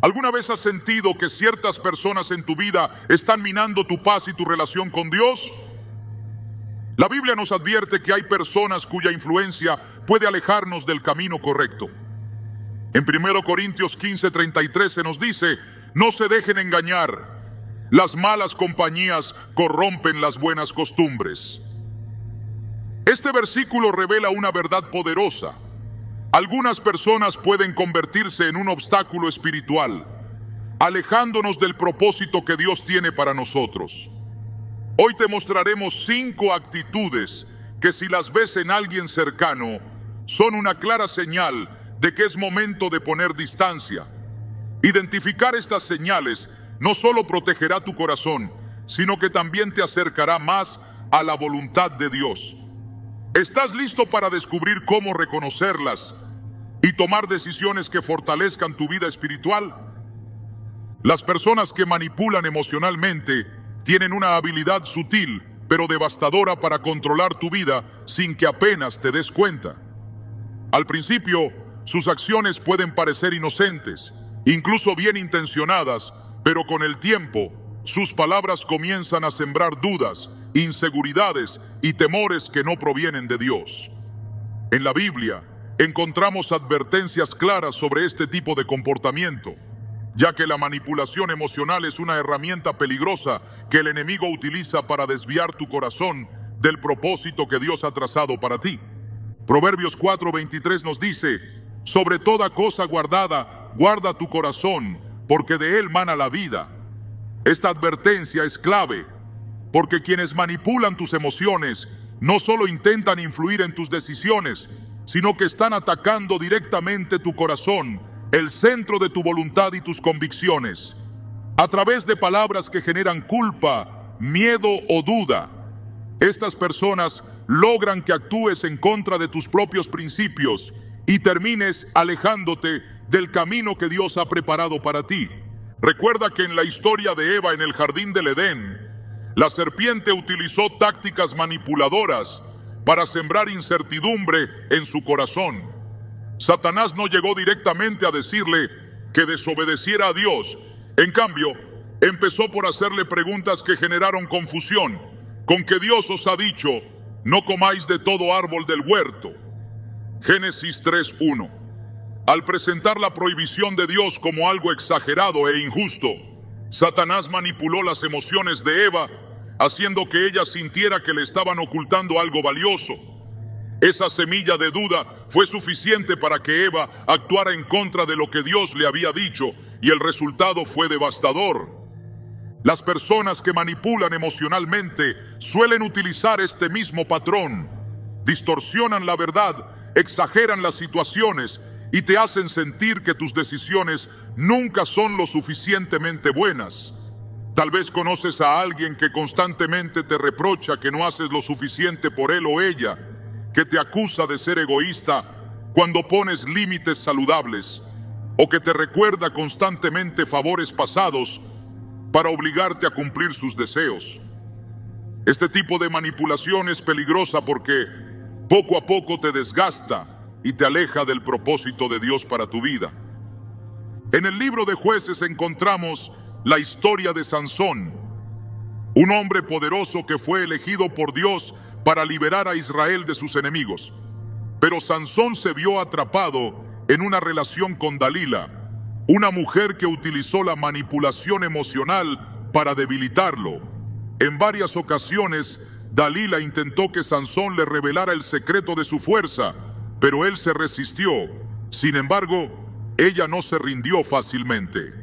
¿Alguna vez has sentido que ciertas personas en tu vida están minando tu paz y tu relación con Dios? La Biblia nos advierte que hay personas cuya influencia puede alejarnos del camino correcto. En 1 Corintios 15:33 se nos dice: no se dejen engañar, las malas compañías corrompen las buenas costumbres. Este versículo revela una verdad poderosa. Algunas personas pueden convertirse en un obstáculo espiritual, alejándonos del propósito que Dios tiene para nosotros. Hoy te mostraremos 5 actitudes que, si las ves en alguien cercano, son una clara señal de que es momento de poner distancia. Identificar estas señales no solo protegerá tu corazón, sino que también te acercará más a la voluntad de Dios. ¿Estás listo para descubrir cómo reconocerlas y tomar decisiones que fortalezcan tu vida espiritual? Las personas que manipulan emocionalmente tienen una habilidad sutil pero devastadora para controlar tu vida sin que apenas te des cuenta. Al principio, sus acciones pueden parecer inocentes, incluso bien intencionadas, pero con el tiempo, sus palabras comienzan a sembrar dudas, inseguridades y temores que no provienen de Dios. En la Biblia encontramos advertencias claras sobre este tipo de comportamiento, ya que la manipulación emocional es una herramienta peligrosa que el enemigo utiliza para desviar tu corazón del propósito que Dios ha trazado para ti. Proverbios 4:23 nos dice: sobre toda cosa guardada, guarda tu corazón, porque de él mana la vida. Esta advertencia es clave, porque quienes manipulan tus emociones no solo intentan influir en tus decisiones, sino que están atacando directamente tu corazón, el centro de tu voluntad y tus convicciones, a través de palabras que generan culpa, miedo o duda. Estas personas logran que actúes en contra de tus propios principios y termines alejándote del camino que Dios ha preparado para ti. Recuerda que en la historia de Eva en el jardín del Edén, la serpiente utilizó tácticas manipuladoras para sembrar incertidumbre en su corazón. Satanás no llegó directamente a decirle que desobedeciera a Dios. En cambio, empezó por hacerle preguntas que generaron confusión, con que Dios os ha dicho: no comáis de todo árbol del huerto. Génesis 3:1. Al presentar la prohibición de Dios como algo exagerado e injusto, Satanás manipuló las emociones de Eva, haciendo que ella sintiera que le estaban ocultando algo valioso. Esa semilla de duda fue suficiente para que Eva actuara en contra de lo que Dios le había dicho, y el resultado fue devastador. Las personas que manipulan emocionalmente suelen utilizar este mismo patrón. Distorsionan la verdad, exageran las situaciones y te hacen sentir que tus decisiones nunca son lo suficientemente buenas. Tal vez conoces a alguien que constantemente te reprocha que no haces lo suficiente por él o ella, que te acusa de ser egoísta cuando pones límites saludables, o que te recuerda constantemente favores pasados para obligarte a cumplir sus deseos. Este tipo de manipulación es peligrosa porque poco a poco te desgasta y te aleja del propósito de Dios para tu vida. En el libro de Jueces encontramos la historia de Sansón, un hombre poderoso que fue elegido por Dios para liberar a Israel de sus enemigos. Pero Sansón se vio atrapado en una relación con Dalila, una mujer que utilizó la manipulación emocional para debilitarlo. En varias ocasiones, Dalila intentó que Sansón le revelara el secreto de su fuerza, pero él se resistió. Sin embargo, ella no se rindió fácilmente.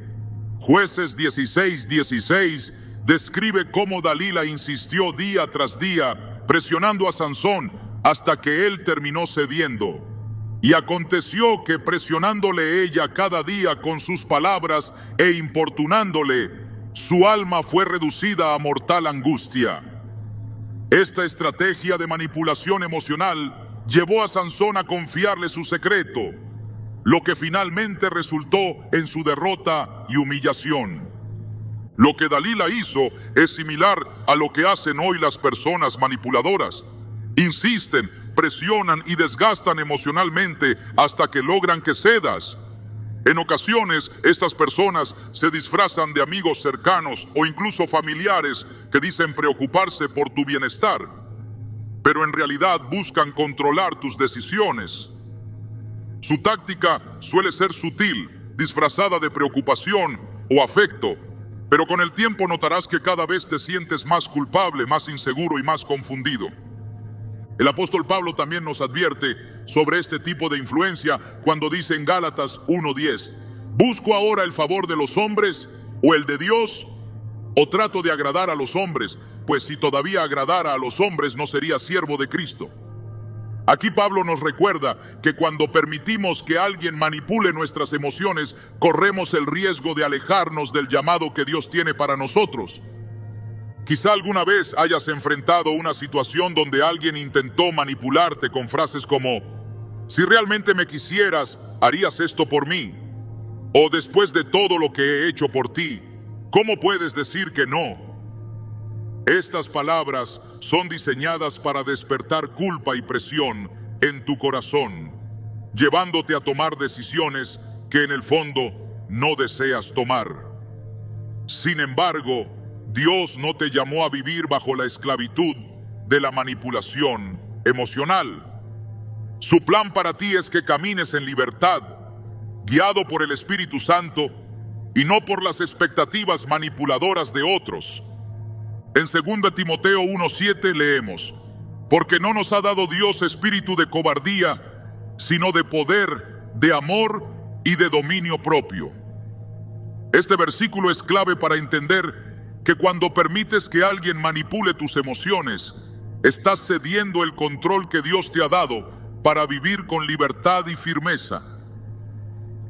Jueces 16:16 describe cómo Dalila insistió día tras día, presionando a Sansón hasta que él terminó cediendo. Y aconteció que presionándole ella cada día con sus palabras e importunándole, su alma fue reducida a mortal angustia. Esta estrategia de manipulación emocional llevó a Sansón a confiarle su secreto, lo que finalmente resultó en su derrota y humillación. Lo que Dalila hizo es similar a lo que hacen hoy las personas manipuladoras. Insisten, presionan y desgastan emocionalmente hasta que logran que cedas. En ocasiones, estas personas se disfrazan de amigos cercanos o incluso familiares que dicen preocuparse por tu bienestar, pero en realidad buscan controlar tus decisiones. Su táctica suele ser sutil, disfrazada de preocupación o afecto, pero con el tiempo notarás que cada vez te sientes más culpable, más inseguro y más confundido. El apóstol Pablo también nos advierte sobre este tipo de influencia cuando dice en Gálatas 1:10, ¿busco ahora el favor de los hombres o el de Dios? ¿O trato de agradar a los hombres? Pues si todavía agradara a los hombres no sería siervo de Cristo. Aquí Pablo nos recuerda que cuando permitimos que alguien manipule nuestras emociones, corremos el riesgo de alejarnos del llamado que Dios tiene para nosotros. Quizá alguna vez hayas enfrentado una situación donde alguien intentó manipularte con frases como, si realmente me quisieras, harías esto por mí. O después de todo lo que he hecho por ti, ¿cómo puedes decir que no? Estas palabras son diseñadas para despertar culpa y presión en tu corazón, llevándote a tomar decisiones que en el fondo no deseas tomar. Sin embargo, Dios no te llamó a vivir bajo la esclavitud de la manipulación emocional. Su plan para ti es que camines en libertad, guiado por el Espíritu Santo y no por las expectativas manipuladoras de otros. En 2 Timoteo 1:7 leemos, porque no nos ha dado Dios espíritu de cobardía, sino de poder, de amor y de dominio propio. Este versículo es clave para entender que cuando permites que alguien manipule tus emociones, estás cediendo el control que Dios te ha dado para vivir con libertad y firmeza.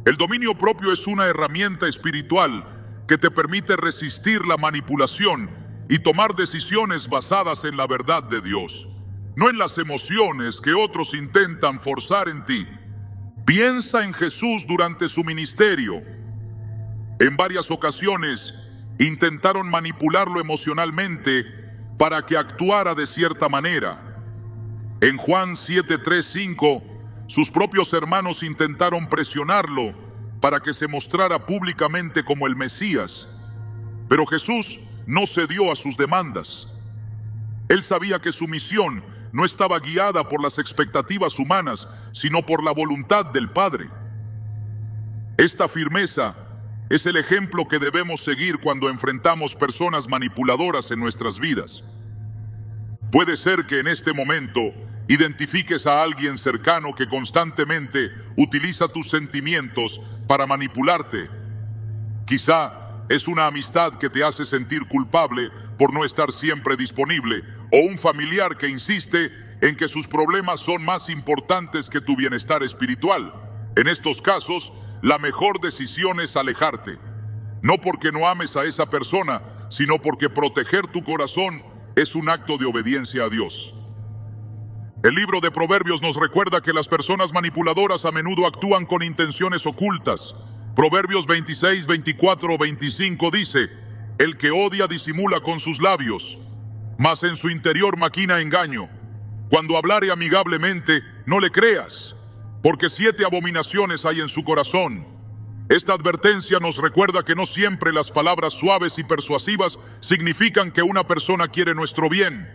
El dominio propio es una herramienta espiritual que te permite resistir la manipulación y tomar decisiones basadas en la verdad de Dios, no en las emociones que otros intentan forzar en ti. Piensa en Jesús durante su ministerio. En varias ocasiones intentaron manipularlo emocionalmente para que actuara de cierta manera. En Juan 7:3-5, sus propios hermanos intentaron presionarlo para que se mostrara públicamente como el Mesías. Pero Jesús no cedió a sus demandas. Él sabía que su misión no estaba guiada por las expectativas humanas, sino por la voluntad del Padre. Esta firmeza es el ejemplo que debemos seguir cuando enfrentamos personas manipuladoras en nuestras vidas. Puede ser que en este momento identifiques a alguien cercano que constantemente utiliza tus sentimientos para manipularte. Quizá es una amistad que te hace sentir culpable por no estar siempre disponible, o un familiar que insiste en que sus problemas son más importantes que tu bienestar espiritual. En estos casos, la mejor decisión es alejarte. No porque no ames a esa persona, sino porque proteger tu corazón es un acto de obediencia a Dios. El libro de Proverbios nos recuerda que las personas manipuladoras a menudo actúan con intenciones ocultas. Proverbios 26:24-25 dice, el que odia disimula con sus labios, mas en su interior maquina engaño. Cuando hablare amigablemente, no le creas, porque 7 abominaciones hay en su corazón. Esta advertencia nos recuerda que no siempre las palabras suaves y persuasivas significan que una persona quiere nuestro bien.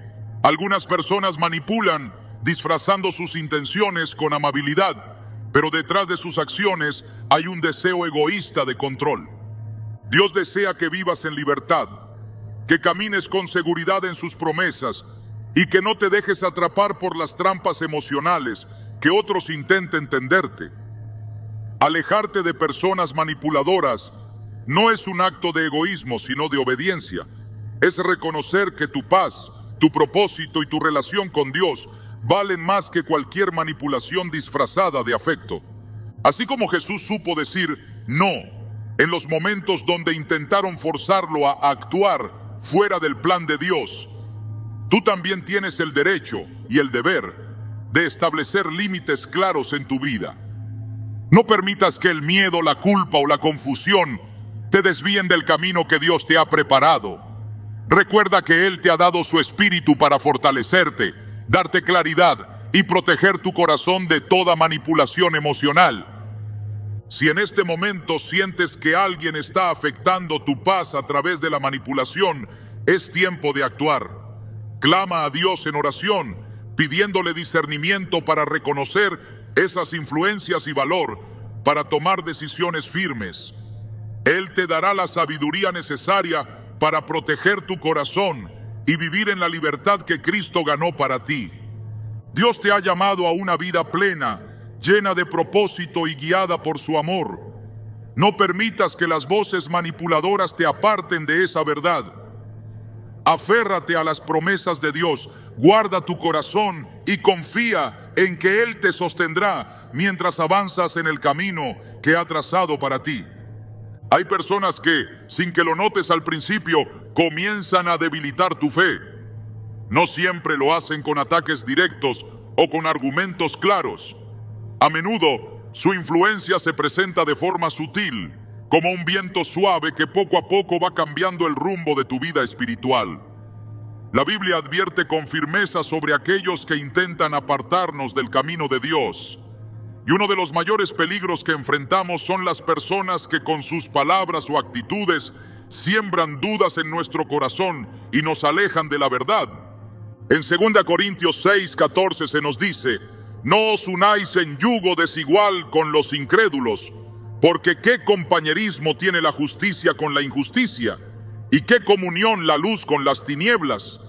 Algunas personas manipulan disfrazando sus intenciones con amabilidad, pero detrás de sus acciones hay un deseo egoísta de control. Dios desea que vivas en libertad, que camines con seguridad en sus promesas y que no te dejes atrapar por las trampas emocionales que otros intenten tenderte. Alejarte de personas manipuladoras no es un acto de egoísmo, sino de obediencia. Es reconocer que tu paz, tu propósito y tu relación con Dios valen más que cualquier manipulación disfrazada de afecto. Así como Jesús supo decir no en los momentos donde intentaron forzarlo a actuar fuera del plan de Dios, tú también tienes el derecho y el deber de establecer límites claros en tu vida. No permitas que el miedo, la culpa o la confusión te desvíen del camino que Dios te ha preparado. Recuerda que Él te ha dado su espíritu para fortalecerte, darte claridad y proteger tu corazón de toda manipulación emocional. Si en este momento sientes que alguien está afectando tu paz a través de la manipulación, es tiempo de actuar. Clama a Dios en oración, pidiéndole discernimiento para reconocer esas influencias y valor para tomar decisiones firmes. Él te dará la sabiduría necesaria para proteger tu corazón y vivir en la libertad que Cristo ganó para ti. Dios te ha llamado a una vida plena, llena de propósito y guiada por su amor. No permitas que las voces manipuladoras te aparten de esa verdad. Aférrate a las promesas de Dios, guarda tu corazón y confía en que Él te sostendrá mientras avanzas en el camino que ha trazado para ti. Hay personas que, sin que lo notes al principio, comienzan a debilitar tu fe. No siempre lo hacen con ataques directos o con argumentos claros. A menudo, su influencia se presenta de forma sutil, como un viento suave que poco a poco va cambiando el rumbo de tu vida espiritual. La Biblia advierte con firmeza sobre aquellos que intentan apartarnos del camino de Dios. Y uno de los mayores peligros que enfrentamos son las personas que con sus palabras o actitudes siembran dudas en nuestro corazón y nos alejan de la verdad. En 2 Corintios 6:14 se nos dice: no os unáis en yugo desigual con los incrédulos, porque ¿qué compañerismo tiene la justicia con la injusticia? ¿Y qué comunión la luz con las tinieblas?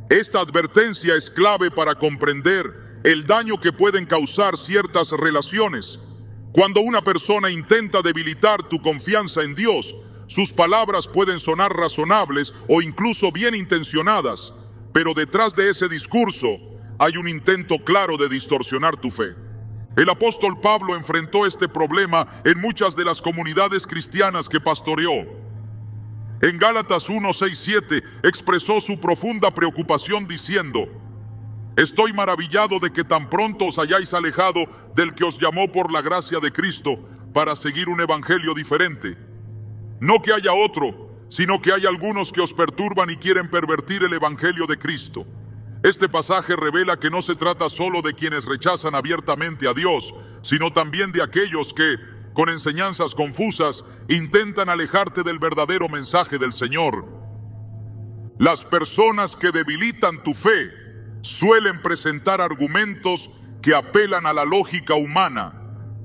Esta advertencia es clave para comprender el daño que pueden causar ciertas relaciones. Cuando una persona intenta debilitar tu confianza en Dios, sus palabras pueden sonar razonables o incluso bien intencionadas, pero detrás de ese discurso hay un intento claro de distorsionar tu fe. El apóstol Pablo enfrentó este problema en muchas de las comunidades cristianas que pastoreó. En Gálatas 1:6-7 expresó su profunda preocupación diciendo: estoy maravillado de que tan pronto os hayáis alejado del que os llamó por la gracia de Cristo para seguir un evangelio diferente. No que haya otro, sino que hay algunos que os perturban y quieren pervertir el evangelio de Cristo. Este pasaje revela que no se trata solo de quienes rechazan abiertamente a Dios, sino también de aquellos que, con enseñanzas confusas, intentan alejarte del verdadero mensaje del Señor. Las personas que debilitan tu fe suelen presentar argumentos que apelan a la lógica humana,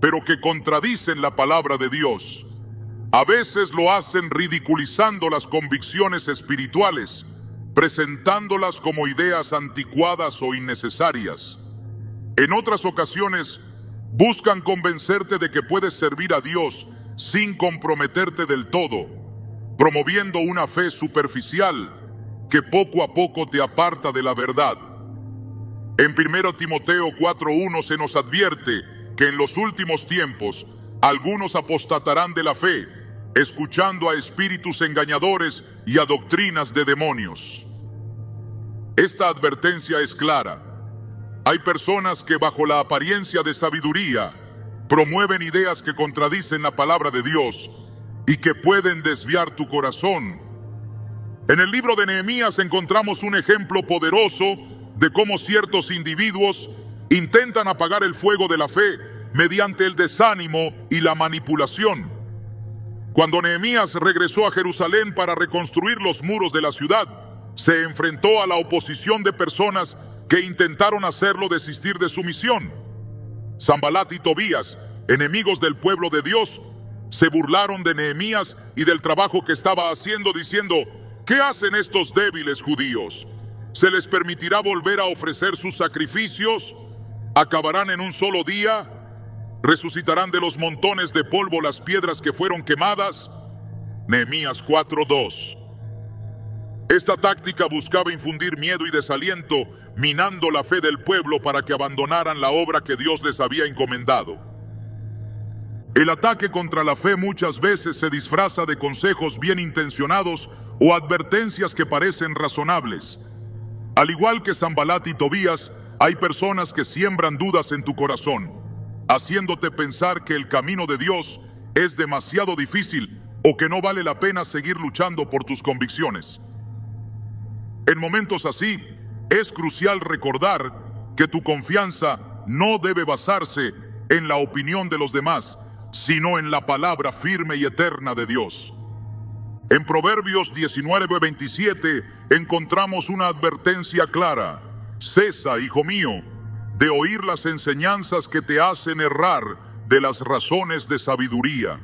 pero que contradicen la palabra de Dios. A veces lo hacen ridiculizando las convicciones espirituales, presentándolas como ideas anticuadas o innecesarias. En otras ocasiones, buscan convencerte de que puedes servir a Dios sin comprometerte del todo, promoviendo una fe superficial que poco a poco te aparta de la verdad. En 1 Timoteo 4:1 se nos advierte que en los últimos tiempos algunos apostatarán de la fe, escuchando a espíritus engañadores y a doctrinas de demonios. Esta advertencia es clara. Hay personas que bajo la apariencia de sabiduría promueven ideas que contradicen la palabra de Dios y que pueden desviar tu corazón. En el libro de Nehemías encontramos un ejemplo poderoso de cómo ciertos individuos intentan apagar el fuego de la fe mediante el desánimo y la manipulación. Cuando Nehemías regresó a Jerusalén para reconstruir los muros de la ciudad, se enfrentó a la oposición de personas que intentaron hacerlo desistir de su misión. Sanbalat y Tobías, enemigos del pueblo de Dios, se burlaron de Nehemías y del trabajo que estaba haciendo, diciendo: ¿qué hacen estos débiles judíos? ¿Se les permitirá volver a ofrecer sus sacrificios? ¿Acabarán en un solo día? ¿Resucitarán de los montones de polvo las piedras que fueron quemadas? Nehemías 4:2. Esta táctica buscaba infundir miedo y desaliento, minando la fe del pueblo para que abandonaran la obra que Dios les había encomendado. El ataque contra la fe muchas veces se disfraza de consejos bien intencionados o advertencias que parecen razonables. Al igual que Sanbalat y Tobías, hay personas que siembran dudas en tu corazón, haciéndote pensar que el camino de Dios es demasiado difícil o que no vale la pena seguir luchando por tus convicciones. En momentos así, es crucial recordar que tu confianza no debe basarse en la opinión de los demás, sino en la palabra firme y eterna de Dios. En Proverbios 19:27 encontramos una advertencia clara: cesa, hijo mío, de oír las enseñanzas que te hacen errar de las razones de sabiduría.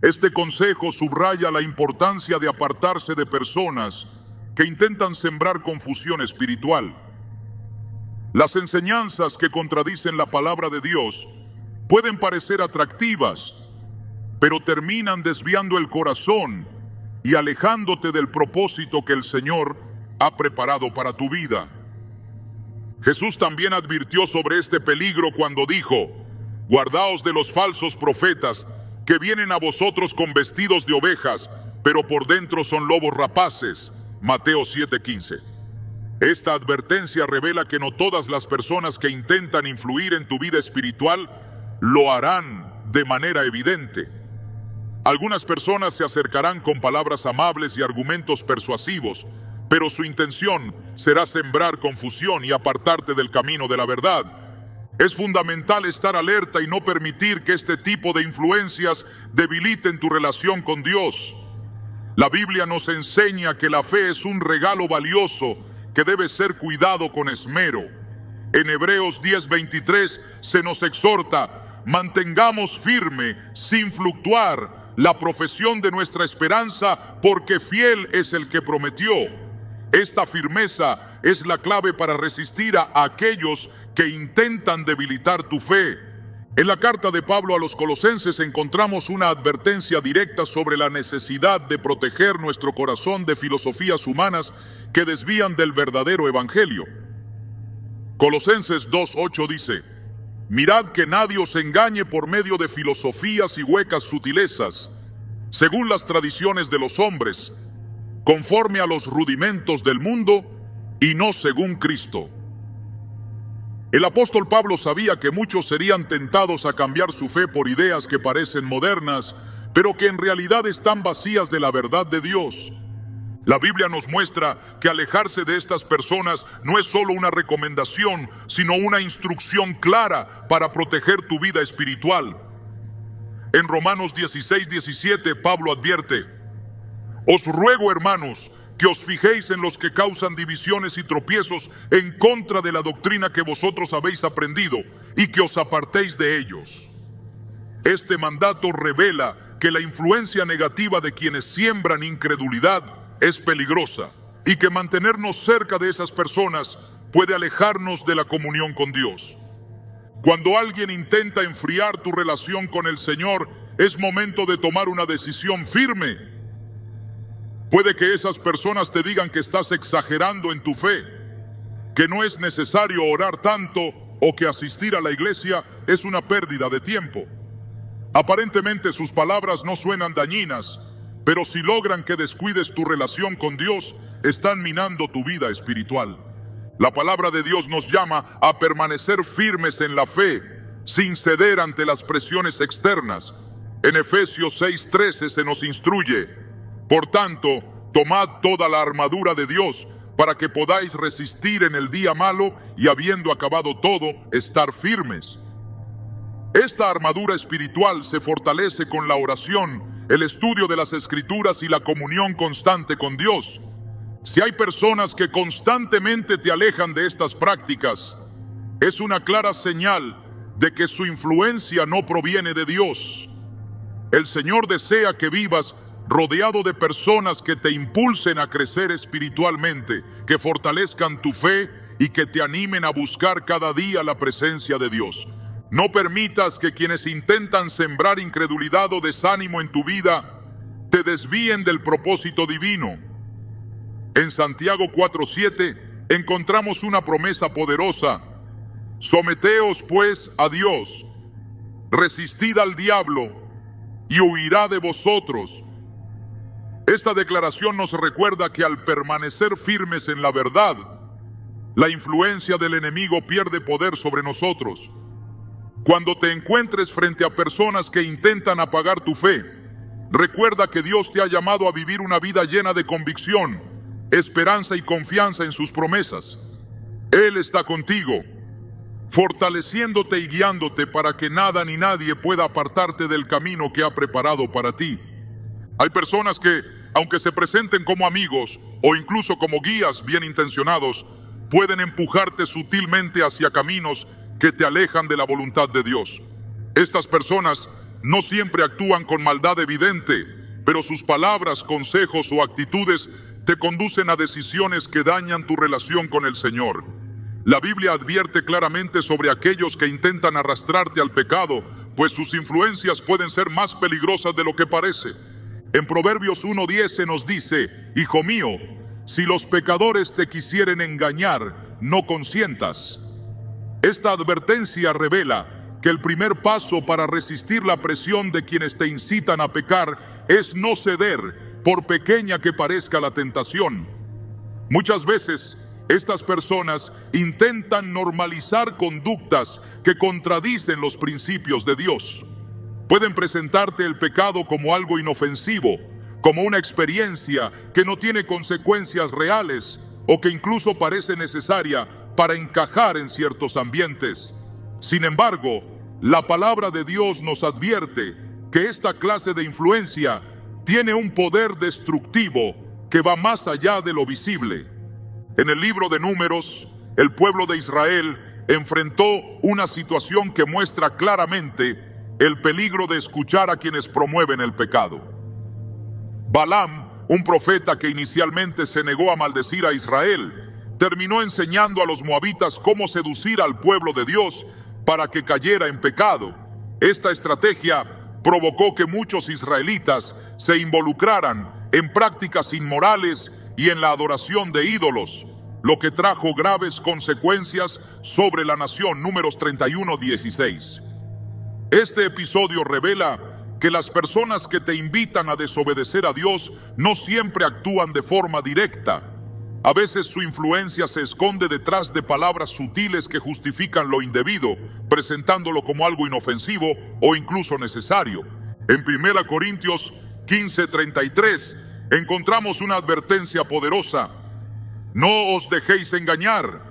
Este consejo subraya la importancia de apartarse de personas que intentan sembrar confusión espiritual. Las enseñanzas que contradicen la palabra de Dios pueden parecer atractivas, pero terminan desviando el corazón y alejándote del propósito que el Señor ha preparado para tu vida. Jesús también advirtió sobre este peligro cuando dijo: guardaos de los falsos profetas que vienen a vosotros con vestidos de ovejas, pero por dentro son lobos rapaces. Mateo 7:15. Esta advertencia revela que no todas las personas que intentan influir en tu vida espiritual lo harán de manera evidente. Algunas personas se acercarán con palabras amables y argumentos persuasivos, pero su intención será sembrar confusión y apartarte del camino de la verdad. Es fundamental estar alerta y no permitir que este tipo de influencias debiliten tu relación con Dios. La Biblia nos enseña que la fe es un regalo valioso que debe ser cuidado con esmero. En Hebreos 10:23 se nos exhorta: mantengamos firme, sin fluctuar, la profesión de nuestra esperanza, porque fiel es el que prometió. Esta firmeza es la clave para resistir a aquellos que intentan debilitar tu fe. En la carta de Pablo a los Colosenses encontramos una advertencia directa sobre la necesidad de proteger nuestro corazón de filosofías humanas que desvían del verdadero evangelio. Colosenses 2:8 dice: mirad que nadie os engañe por medio de filosofías y huecas sutilezas, según las tradiciones de los hombres, conforme a los rudimentos del mundo y no según Cristo. El apóstol Pablo sabía que muchos serían tentados a cambiar su fe por ideas que parecen modernas, pero que en realidad están vacías de la verdad de Dios. La Biblia nos muestra que alejarse de estas personas no es solo una recomendación, sino una instrucción clara para proteger tu vida espiritual. En Romanos 16:17, Pablo advierte: os ruego, hermanos, que os fijéis en los que causan divisiones y tropiezos en contra de la doctrina que vosotros habéis aprendido, y que os apartéis de ellos. Este mandato revela que la influencia negativa de quienes siembran incredulidad es peligrosa, y que mantenernos cerca de esas personas puede alejarnos de la comunión con Dios. Cuando alguien intenta enfriar tu relación con el Señor, es momento de tomar una decisión firme. Puede que esas personas te digan que estás exagerando en tu fe, que no es necesario orar tanto o que asistir a la iglesia es una pérdida de tiempo. Aparentemente sus palabras no suenan dañinas, pero si logran que descuides tu relación con Dios, están minando tu vida espiritual. La palabra de Dios nos llama a permanecer firmes en la fe, sin ceder ante las presiones externas. En Efesios 6:13 se nos instruye: por tanto, tomad toda la armadura de Dios, para que podáis resistir en el día malo y, habiendo acabado todo, estar firmes. Esta armadura espiritual se fortalece con la oración, el estudio de las Escrituras y la comunión constante con Dios. Si hay personas que constantemente te alejan de estas prácticas, es una clara señal de que su influencia no proviene de Dios. El Señor desea que vivas rodeado de personas que te impulsen a crecer espiritualmente, que fortalezcan tu fe y que te animen a buscar cada día la presencia de Dios. No permitas que quienes intentan sembrar incredulidad o desánimo en tu vida te desvíen del propósito divino. En Santiago 4:7 encontramos una promesa poderosa: someteos pues a Dios, resistid al diablo y huirá de vosotros. Esta declaración nos recuerda que al permanecer firmes en la verdad, la influencia del enemigo pierde poder sobre nosotros. Cuando te encuentres frente a personas que intentan apagar tu fe, recuerda que Dios te ha llamado a vivir una vida llena de convicción, esperanza y confianza en sus promesas. Él está contigo. fortaleciéndote y guiándote para que nada ni nadie pueda apartarte del camino que ha preparado para ti. Hay personas que, aunque se presenten como amigos o incluso como guías bien intencionados, pueden empujarte sutilmente hacia caminos que te alejan de la voluntad de Dios. Estas personas no siempre actúan con maldad evidente, pero sus palabras, consejos o actitudes te conducen a decisiones que dañan tu relación con el Señor. La Biblia advierte claramente sobre aquellos que intentan arrastrarte al pecado, pues sus influencias pueden ser más peligrosas de lo que parece. En Proverbios 1:10 se nos dice: Hijo mío, si los pecadores te quisieren engañar, no consientas. Esta advertencia revela que el primer paso para resistir la presión de quienes te incitan a pecar es no ceder, por pequeña que parezca la tentación. Muchas veces, estas personas intentan normalizar conductas que contradicen los principios de Dios. Pueden presentarte el pecado como algo inofensivo, como una experiencia que no tiene consecuencias reales o que incluso parece necesaria para encajar en ciertos ambientes. Sin embargo, la palabra de Dios nos advierte que esta clase de influencia tiene un poder destructivo que va más allá de lo visible. En el libro de Números, el pueblo de Israel enfrentó una situación que muestra claramente el peligro de escuchar a quienes promueven el pecado. Balaam, un profeta que inicialmente se negó a maldecir a Israel, terminó enseñando a los moabitas cómo seducir al pueblo de Dios para que cayera en pecado. Esta estrategia provocó que muchos israelitas se involucraran en prácticas inmorales y en la adoración de ídolos, lo que trajo graves consecuencias sobre la nación. Números 31:16. Este episodio revela que las personas que te invitan a desobedecer a Dios no siempre actúan de forma directa. A veces su influencia se esconde detrás de palabras sutiles que justifican lo indebido, presentándolo como algo inofensivo o incluso necesario. En 1 Corintios 15:33 encontramos una advertencia poderosa: no os dejéis engañar,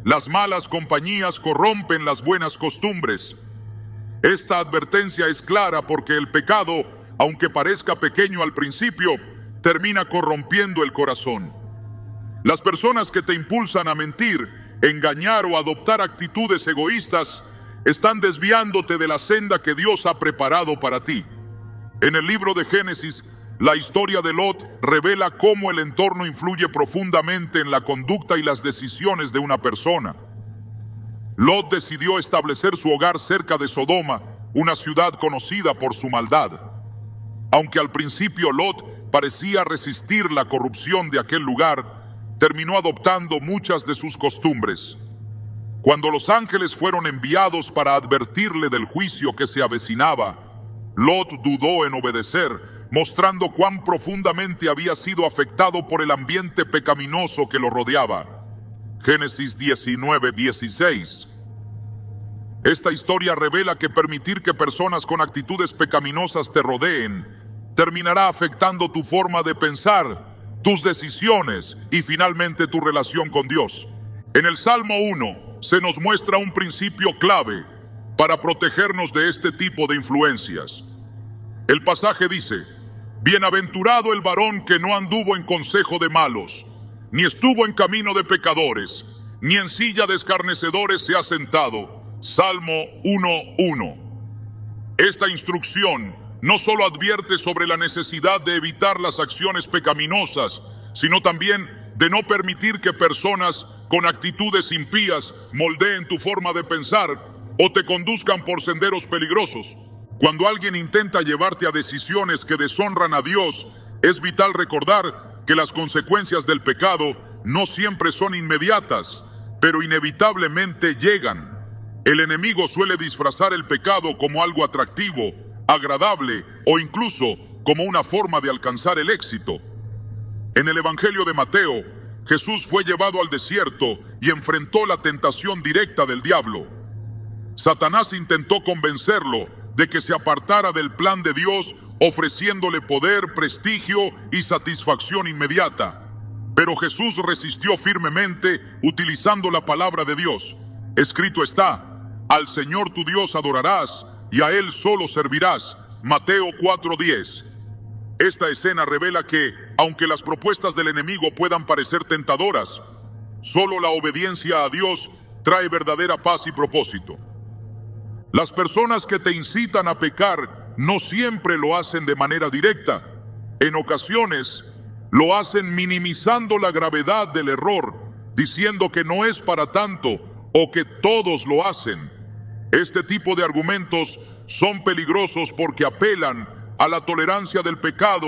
las malas compañías corrompen las buenas costumbres. Esta advertencia es clara porque el pecado, aunque parezca pequeño al principio, termina corrompiendo el corazón. Las personas que te impulsan a mentir, engañar o adoptar actitudes egoístas están desviándote de la senda que Dios ha preparado para ti. En el libro de Génesis, la historia de Lot revela cómo el entorno influye profundamente en la conducta y las decisiones de una persona. Lot decidió establecer su hogar cerca de Sodoma, una ciudad conocida por su maldad. Aunque al principio Lot parecía resistir la corrupción de aquel lugar, terminó adoptando muchas de sus costumbres. Cuando los ángeles fueron enviados para advertirle del juicio que se avecinaba, Lot dudó en obedecer, mostrando cuán profundamente había sido afectado por el ambiente pecaminoso que lo rodeaba. Génesis 19:16. Esta historia revela que permitir que personas con actitudes pecaminosas te rodeen terminará afectando tu forma de pensar, tus decisiones y finalmente tu relación con Dios. En el Salmo 1 se nos muestra un principio clave para protegernos de este tipo de influencias. El pasaje dice: bienaventurado el varón que no anduvo en consejo de malos, ni estuvo en camino de pecadores, ni en silla de escarnecedores se ha sentado. Salmo 1:1. Esta instrucción no solo advierte sobre la necesidad de evitar las acciones pecaminosas, sino también de no permitir que personas con actitudes impías moldeen tu forma de pensar o te conduzcan por senderos peligrosos. Cuando alguien intenta llevarte a decisiones que deshonran a Dios, es vital recordar que las consecuencias del pecado no siempre son inmediatas, pero inevitablemente llegan. El enemigo suele disfrazar el pecado como algo atractivo, agradable o incluso como una forma de alcanzar el éxito. En el Evangelio de Mateo, Jesús fue llevado al desierto y enfrentó la tentación directa del diablo. Satanás intentó convencerlo de que se apartara del plan de Dios, ofreciéndole poder, prestigio y satisfacción inmediata. Pero Jesús resistió firmemente utilizando la palabra de Dios. Escrito está: al Señor tu Dios adorarás y a Él solo servirás. Mateo 4:10. Esta escena revela que, aunque las propuestas del enemigo puedan parecer tentadoras, solo la obediencia a Dios trae verdadera paz y propósito. Las personas que te incitan a pecar no siempre lo hacen de manera directa. En ocasiones, lo hacen minimizando la gravedad del error, diciendo que no es para tanto o que todos lo hacen. Este tipo de argumentos son peligrosos porque apelan a la tolerancia del pecado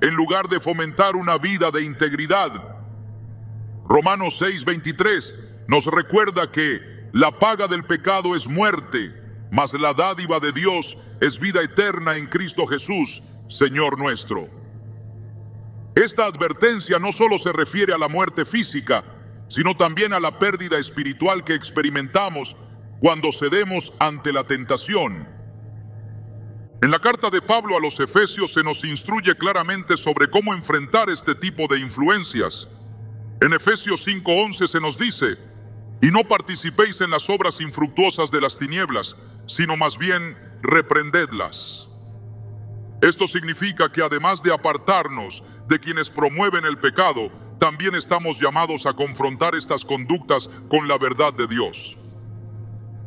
en lugar de fomentar una vida de integridad. Romanos 6:23 nos recuerda que la paga del pecado es muerte, mas la dádiva de Dios es vida eterna en Cristo Jesús, Señor nuestro. Esta advertencia no solo se refiere a la muerte física, sino también a la pérdida espiritual que experimentamos cuando cedemos ante la tentación. En la carta de Pablo a los Efesios se nos instruye claramente sobre cómo enfrentar este tipo de influencias. En Efesios 5:11 se nos dice: y no participéis en las obras infructuosas de las tinieblas, sino más bien reprendedlas. Esto significa que además de apartarnos de quienes promueven el pecado, también estamos llamados a confrontar estas conductas con la verdad de Dios.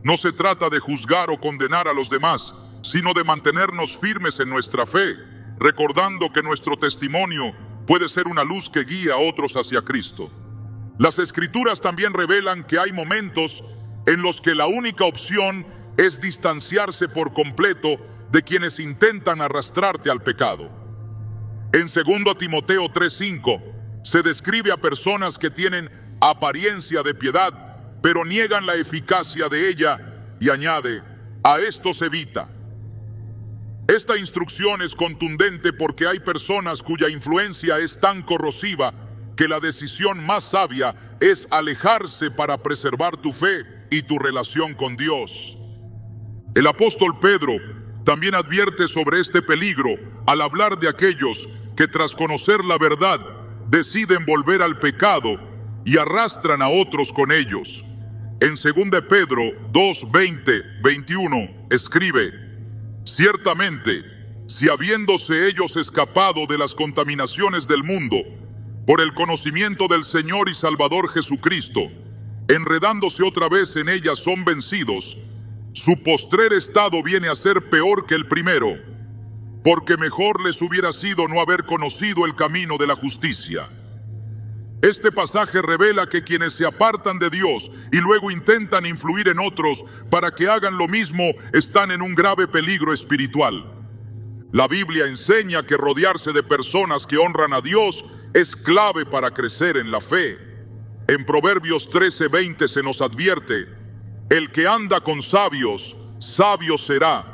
No se trata de juzgar o condenar a los demás, sino de mantenernos firmes en nuestra fe, recordando que nuestro testimonio puede ser una luz que guía a otros hacia Cristo. Las Escrituras también revelan que hay momentos en los que la única opción es distanciarse por completo de quienes intentan arrastrarte al pecado. En 2 Timoteo 3:5 se describe a personas que tienen apariencia de piedad, pero niegan la eficacia de ella, y añade: a estos evita. Esta instrucción es contundente porque hay personas cuya influencia es tan corrosiva que la decisión más sabia es alejarse para preservar tu fe y tu relación con Dios. El apóstol Pedro también advierte sobre este peligro al hablar de aquellos que tras conocer la verdad deciden volver al pecado y arrastran a otros con ellos. En 2 Pedro 2:20-21 escribe: ciertamente, si habiéndose ellos escapado de las contaminaciones del mundo, por el conocimiento del Señor y Salvador Jesucristo, enredándose otra vez en ellas son vencidos, su postrer estado viene a ser peor que el primero, porque mejor les hubiera sido no haber conocido el camino de la justicia. Este pasaje revela que quienes se apartan de Dios y luego intentan influir en otros para que hagan lo mismo están en un grave peligro espiritual. La Biblia enseña que rodearse de personas que honran a Dios es clave para crecer en la fe. En Proverbios 13:20 se nos advierte: el que anda con sabios, sabio será,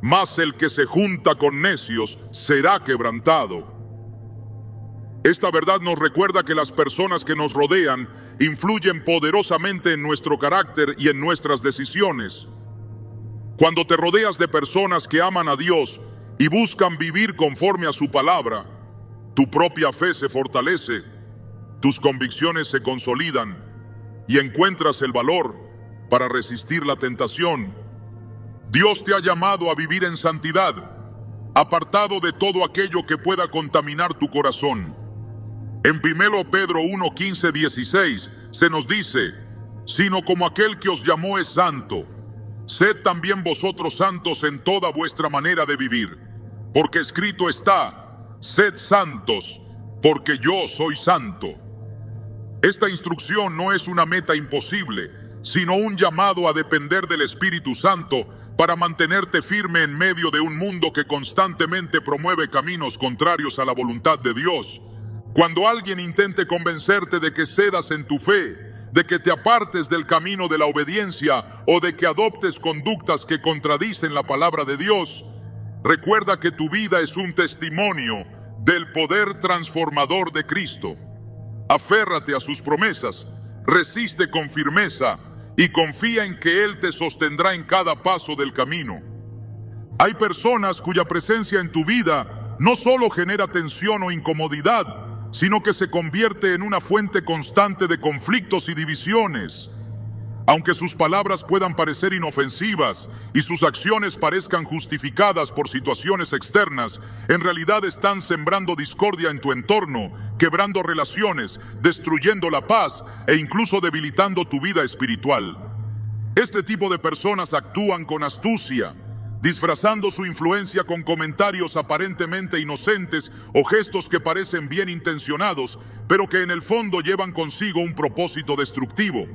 mas el que se junta con necios será quebrantado. Esta verdad nos recuerda que las personas que nos rodean influyen poderosamente en nuestro carácter y en nuestras decisiones. Cuando te rodeas de personas que aman a Dios y buscan vivir conforme a su palabra, tu propia fe se fortalece, tus convicciones se consolidan y encuentras el valor para resistir la tentación. Dios te ha llamado a vivir en santidad, apartado de todo aquello que pueda contaminar tu corazón. En 1 Pedro 1:15-16 se nos dice: sino como aquel que os llamó es santo, sed también vosotros santos en toda vuestra manera de vivir, porque escrito está: sed santos, porque yo soy santo. Esta instrucción no es una meta imposible, sino un llamado a depender del Espíritu Santo para mantenerte firme en medio de un mundo que constantemente promueve caminos contrarios a la voluntad de Dios. Cuando alguien intente convencerte de que cedas en tu fe, de que te apartes del camino de la obediencia o de que adoptes conductas que contradicen la palabra de Dios, recuerda que tu vida es un testimonio del poder transformador de Cristo. Aférrate a sus promesas, resiste con firmeza y confía en que Él te sostendrá en cada paso del camino. Hay personas cuya presencia en tu vida no solo genera tensión o incomodidad, sino que se convierte en una fuente constante de conflictos y divisiones. Aunque sus palabras puedan parecer inofensivas y sus acciones parezcan justificadas por situaciones externas, en realidad están sembrando discordia en tu entorno, quebrando relaciones, destruyendo la paz e incluso debilitando tu vida espiritual. Este tipo de personas actúan con astucia, disfrazando su influencia con comentarios aparentemente inocentes o gestos que parecen bien intencionados, pero que en el fondo llevan consigo un propósito destructivo.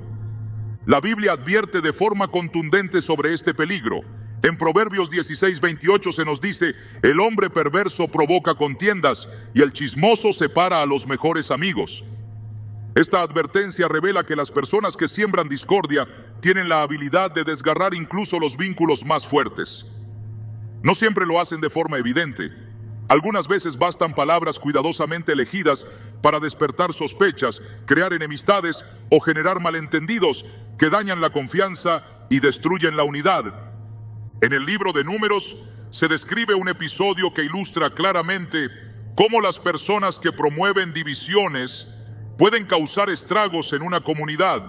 La Biblia advierte de forma contundente sobre este peligro. En Proverbios 16:28 se nos dice: el hombre perverso provoca contiendas y el chismoso separa a los mejores amigos. Esta advertencia revela que las personas que siembran discordia tienen la habilidad de desgarrar incluso los vínculos más fuertes. No siempre lo hacen de forma evidente. Algunas veces bastan palabras cuidadosamente elegidas para despertar sospechas, crear enemistades o generar malentendidos que dañan la confianza y destruyen la unidad. En el libro de Números se describe un episodio que ilustra claramente cómo las personas que promueven divisiones pueden causar estragos en una comunidad.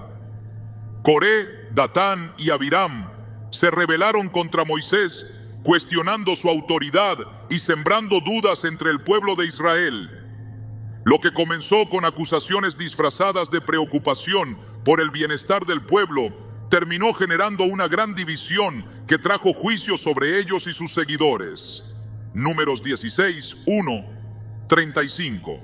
Coré, Datán y Abiram se rebelaron contra Moisés, cuestionando su autoridad y sembrando dudas entre el pueblo de Israel. Lo que comenzó con acusaciones disfrazadas de preocupación por el bienestar del pueblo, terminó generando una gran división que trajo juicio sobre ellos y sus seguidores. Números 16, 1, 35.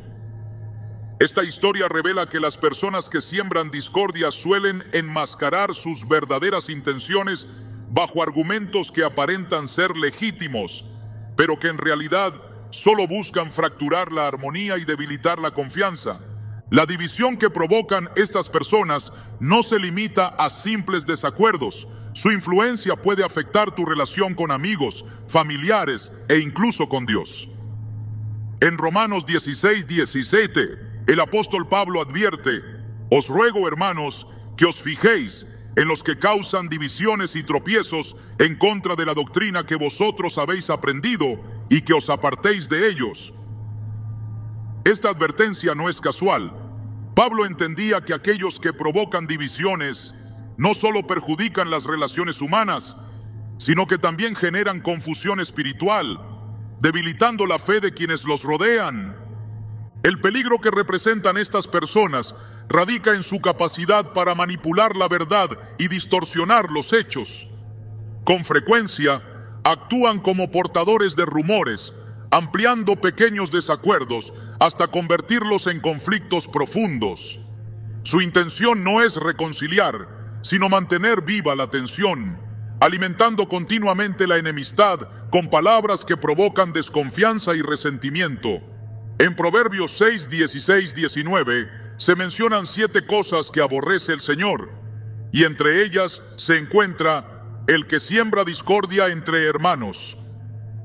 Esta historia revela que las personas que siembran discordia suelen enmascarar sus verdaderas intenciones bajo argumentos que aparentan ser legítimos, pero que en realidad solo buscan fracturar la armonía y debilitar la confianza. La división que provocan estas personas no se limita a simples desacuerdos. Su influencia puede afectar tu relación con amigos, familiares e incluso con Dios. En Romanos 16:17, el apóstol Pablo advierte: os ruego, hermanos, que os fijéis en los que causan divisiones y tropiezos en contra de la doctrina que vosotros habéis aprendido y que os apartéis de ellos. Esta advertencia no es casual. Pablo entendía que aquellos que provocan divisiones no solo perjudican las relaciones humanas, sino que también generan confusión espiritual, debilitando la fe de quienes los rodean. El peligro que representan estas personas radica en su capacidad para manipular la verdad y distorsionar los hechos. Con frecuencia, actúan como portadores de rumores, ampliando pequeños desacuerdos hasta convertirlos en conflictos profundos. Su intención no es reconciliar, sino mantener viva la tensión, alimentando continuamente la enemistad con palabras que provocan desconfianza y resentimiento. En Proverbios 6, 16, 19 se mencionan 7 cosas que aborrece el Señor, y entre ellas se encuentra el que siembra discordia entre hermanos.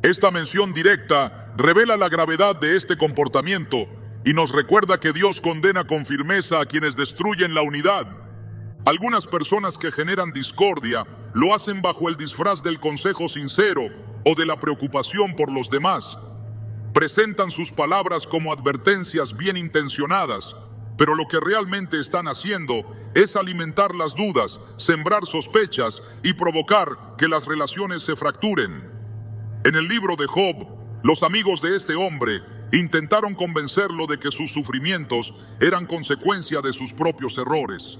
Esta mención directa revela la gravedad de este comportamiento y nos recuerda que Dios condena con firmeza a quienes destruyen la unidad. Algunas personas que generan discordia lo hacen bajo el disfraz del consejo sincero o de la preocupación por los demás. Presentan sus palabras como advertencias bien intencionadas, pero lo que realmente están haciendo es alimentar las dudas, sembrar sospechas y provocar que las relaciones se fracturen. En el libro de Job, los amigos de este hombre intentaron convencerlo de que sus sufrimientos eran consecuencia de sus propios errores.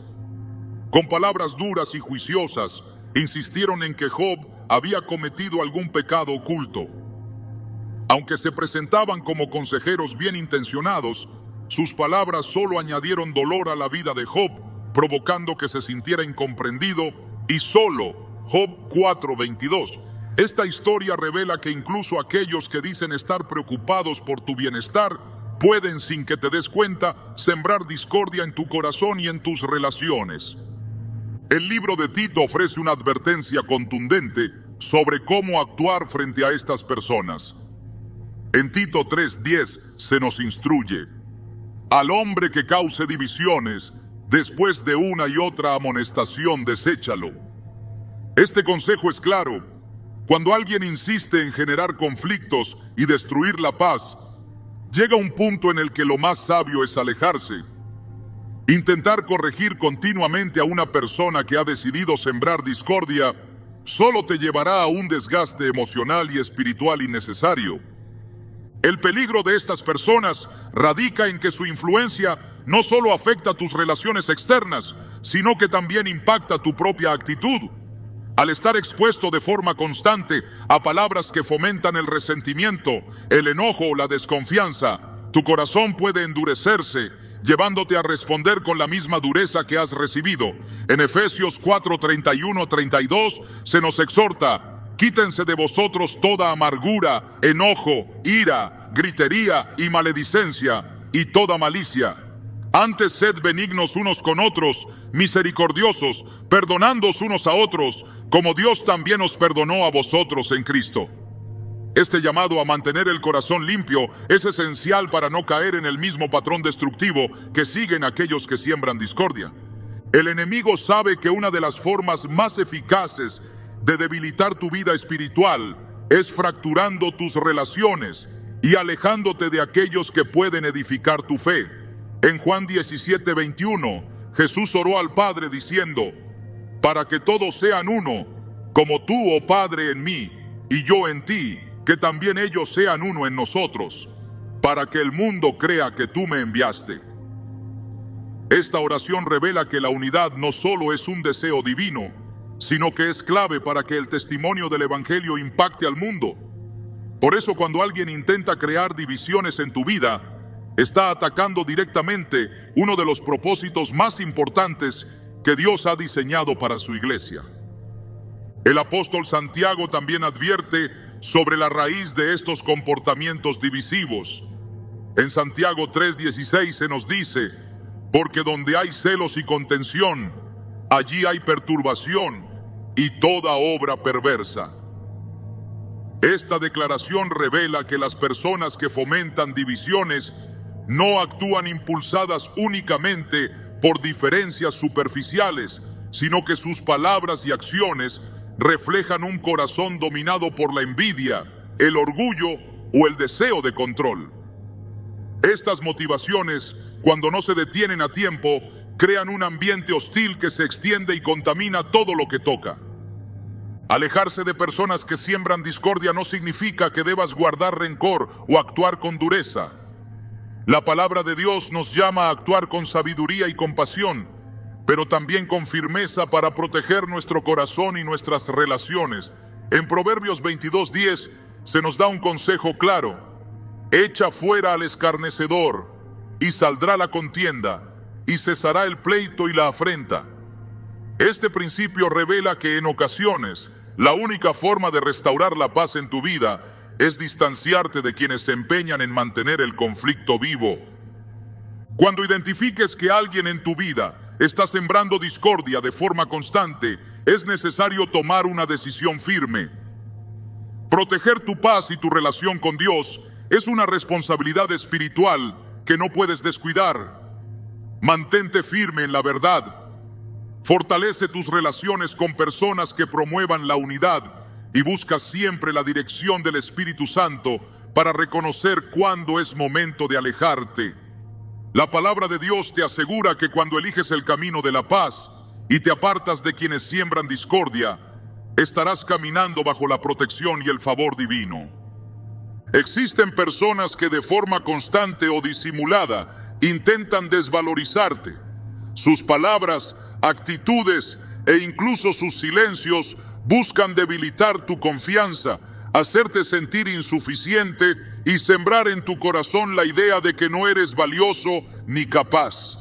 Con palabras duras y juiciosas, insistieron en que Job había cometido algún pecado oculto. Aunque se presentaban como consejeros bien intencionados, sus palabras solo añadieron dolor a la vida de Job, provocando que se sintiera incomprendido y solo. Job 4:22. Esta historia revela que incluso aquellos que dicen estar preocupados por tu bienestar pueden, sin que te des cuenta, sembrar discordia en tu corazón y en tus relaciones. El libro de Tito ofrece una advertencia contundente sobre cómo actuar frente a estas personas. En Tito 3:10 se nos instruye: al hombre que cause divisiones, después de una y otra amonestación, deséchalo. Este consejo es claro. Cuando alguien insiste en generar conflictos y destruir la paz, llega un punto en el que lo más sabio es alejarse. Intentar corregir continuamente a una persona que ha decidido sembrar discordia solo te llevará a un desgaste emocional y espiritual innecesario. El peligro de estas personas radica en que su influencia no solo afecta tus relaciones externas, sino que también impacta tu propia actitud. Al estar expuesto de forma constante a palabras que fomentan el resentimiento, el enojo o la desconfianza, tu corazón puede endurecerse, llevándote a responder con la misma dureza que has recibido. En Efesios 4:31-32 se nos exhorta: quítense de vosotros toda amargura, enojo, ira, gritería y maledicencia, y toda malicia. Antes sed benignos unos con otros, misericordiosos, perdonándoos unos a otros, como Dios también os perdonó a vosotros en Cristo. Este llamado a mantener el corazón limpio es esencial para no caer en el mismo patrón destructivo que siguen aquellos que siembran discordia. El enemigo sabe que una de las formas más eficaces de debilitar tu vida espiritual es fracturando tus relaciones y alejándote de aquellos que pueden edificar tu fe. En Juan 17:21, Jesús oró al Padre diciendo: para que todos sean uno, como tú, oh Padre, en mí, y yo en ti, que también ellos sean uno en nosotros, para que el mundo crea que tú me enviaste. Esta oración revela que la unidad no solo es un deseo divino, sino que es clave para que el testimonio del Evangelio impacte al mundo. Por eso, cuando alguien intenta crear divisiones en tu vida, está atacando directamente uno de los propósitos más importantes que Dios ha diseñado para su iglesia. El apóstol Santiago también advierte sobre la raíz de estos comportamientos divisivos. En Santiago 3:16 se nos dice: porque donde hay celos y contención, allí hay perturbación y toda obra perversa. Esta declaración revela que las personas que fomentan divisiones no actúan impulsadas únicamente por diferencias superficiales, sino que sus palabras y acciones reflejan un corazón dominado por la envidia, el orgullo o el deseo de control. Estas motivaciones, cuando no se detienen a tiempo, crean un ambiente hostil que se extiende y contamina todo lo que toca. Alejarse de personas que siembran discordia no significa que debas guardar rencor o actuar con dureza. La palabra de Dios nos llama a actuar con sabiduría y compasión, pero también con firmeza para proteger nuestro corazón y nuestras relaciones. En Proverbios 22:10 se nos da un consejo claro: echa fuera al escarnecedor, y saldrá la contienda, y cesará el pleito y la afrenta. Este principio revela que en ocasiones la única forma de restaurar la paz en tu vida es distanciarte de quienes se empeñan en mantener el conflicto vivo. Cuando identifiques que alguien en tu vida está sembrando discordia de forma constante, es necesario tomar una decisión firme. Proteger tu paz y tu relación con Dios es una responsabilidad espiritual que no puedes descuidar. Mantente firme en la verdad. Fortalece tus relaciones con personas que promuevan la unidad y busca siempre la dirección del Espíritu Santo para reconocer cuándo es momento de alejarte. La palabra de Dios te asegura que cuando eliges el camino de la paz y te apartas de quienes siembran discordia, estarás caminando bajo la protección y el favor divino. Existen personas que de forma constante o disimulada intentan desvalorizarte. Sus palabras, actitudes e incluso sus silencios buscan debilitar tu confianza, hacerte sentir insuficiente y sembrar en tu corazón la idea de que no eres valioso ni capaz.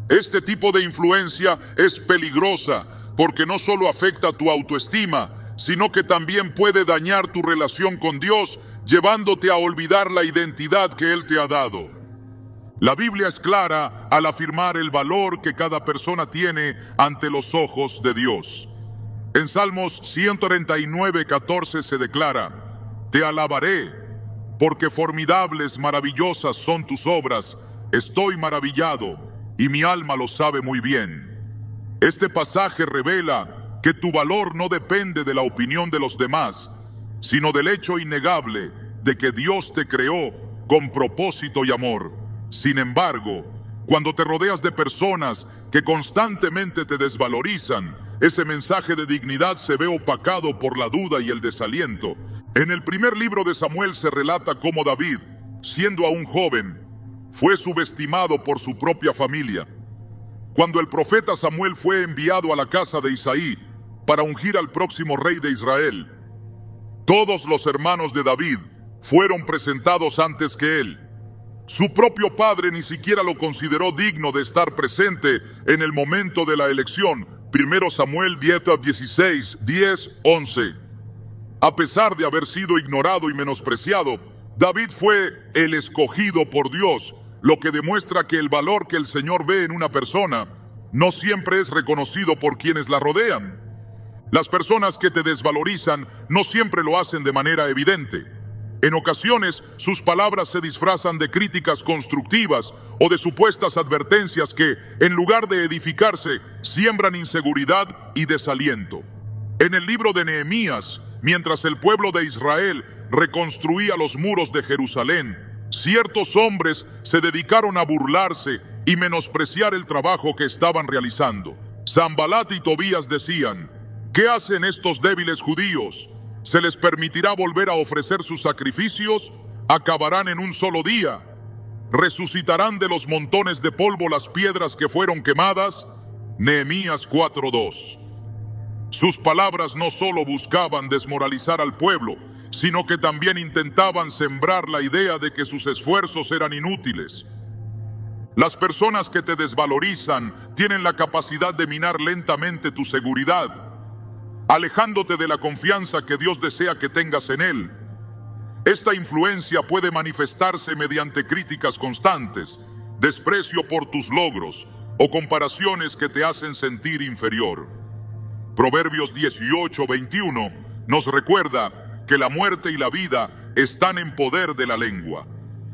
Este tipo de influencia es peligrosa porque no solo afecta tu autoestima, sino que también puede dañar tu relación con Dios, llevándote a olvidar la identidad que Él te ha dado. La Biblia es clara al afirmar el valor que cada persona tiene ante los ojos de Dios. En Salmos 139:14 se declara: te alabaré, porque formidables, maravillosas son tus obras. Estoy maravillado, y mi alma lo sabe muy bien. Este pasaje revela que tu valor no depende de la opinión de los demás, sino del hecho innegable de que Dios te creó con propósito y amor. Sin embargo, Cuando te rodeas de personas que constantemente te desvalorizan, ese mensaje de dignidad se ve opacado por la duda y el desaliento. En el primer libro de Samuel se relata cómo David, siendo aún joven, fue subestimado por su propia familia. Cuando el profeta Samuel fue enviado a la casa de Isaí para ungir al próximo rey de Israel, todos los hermanos de David fueron presentados antes que él. Su propio padre ni siquiera lo consideró digno de estar presente en el momento de la elección. 1 Samuel 10:16, 10:11. A pesar de haber sido ignorado y menospreciado, David fue el escogido por Dios, lo que demuestra que el valor que el Señor ve en una persona no siempre es reconocido por quienes la rodean. Las personas que te desvalorizan no siempre lo hacen de manera evidente. En ocasiones, sus palabras se disfrazan de críticas constructivas o de supuestas advertencias que, en lugar de edificarse, siembran inseguridad y desaliento. En el libro de Nehemías, mientras el pueblo de Israel reconstruía los muros de Jerusalén, ciertos hombres se dedicaron a burlarse y menospreciar el trabajo que estaban realizando. Sanbalat y Tobías decían: ¿qué hacen estos débiles judíos? ¿Se les permitirá volver a ofrecer sus sacrificios? ¿Acabarán en un solo día? ¿Resucitarán de los montones de polvo las piedras que fueron quemadas? Nehemías 4:2. Sus palabras no solo buscaban desmoralizar al pueblo, sino que también intentaban sembrar la idea de que sus esfuerzos eran inútiles. Las personas que te desvalorizan tienen la capacidad de minar lentamente tu seguridad, alejándote de la confianza que Dios desea que tengas en Él. Esta influencia puede manifestarse mediante críticas constantes, desprecio por tus logros o comparaciones que te hacen sentir inferior. Proverbios 18:21 nos recuerda que la muerte y la vida están en poder de la lengua,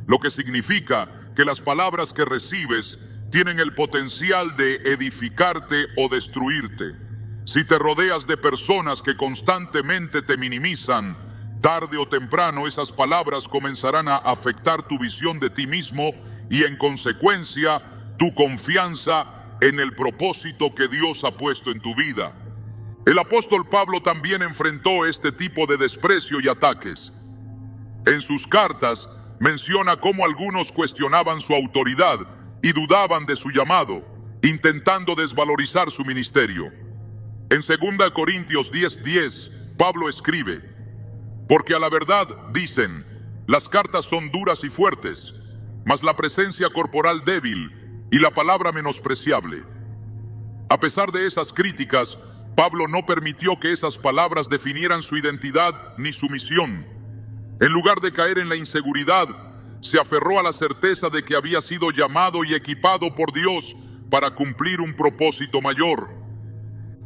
lo que significa que las palabras que recibes tienen el potencial de edificarte o destruirte. Si te rodeas de personas que constantemente te minimizan, tarde o temprano esas palabras comenzarán a afectar tu visión de ti mismo y, en consecuencia, tu confianza en el propósito que Dios ha puesto en tu vida. El apóstol Pablo también enfrentó este tipo de desprecio y ataques. En sus cartas menciona cómo algunos cuestionaban su autoridad y dudaban de su llamado, intentando desvalorizar su ministerio. En 2 Corintios 10:10, Pablo escribe: porque a la verdad dicen, las cartas son duras y fuertes, mas la presencia corporal débil y la palabra menospreciable. A pesar de esas críticas, Pablo no permitió que esas palabras definieran su identidad ni su misión. En lugar de caer en la inseguridad, se aferró a la certeza de que había sido llamado y equipado por Dios para cumplir un propósito mayor.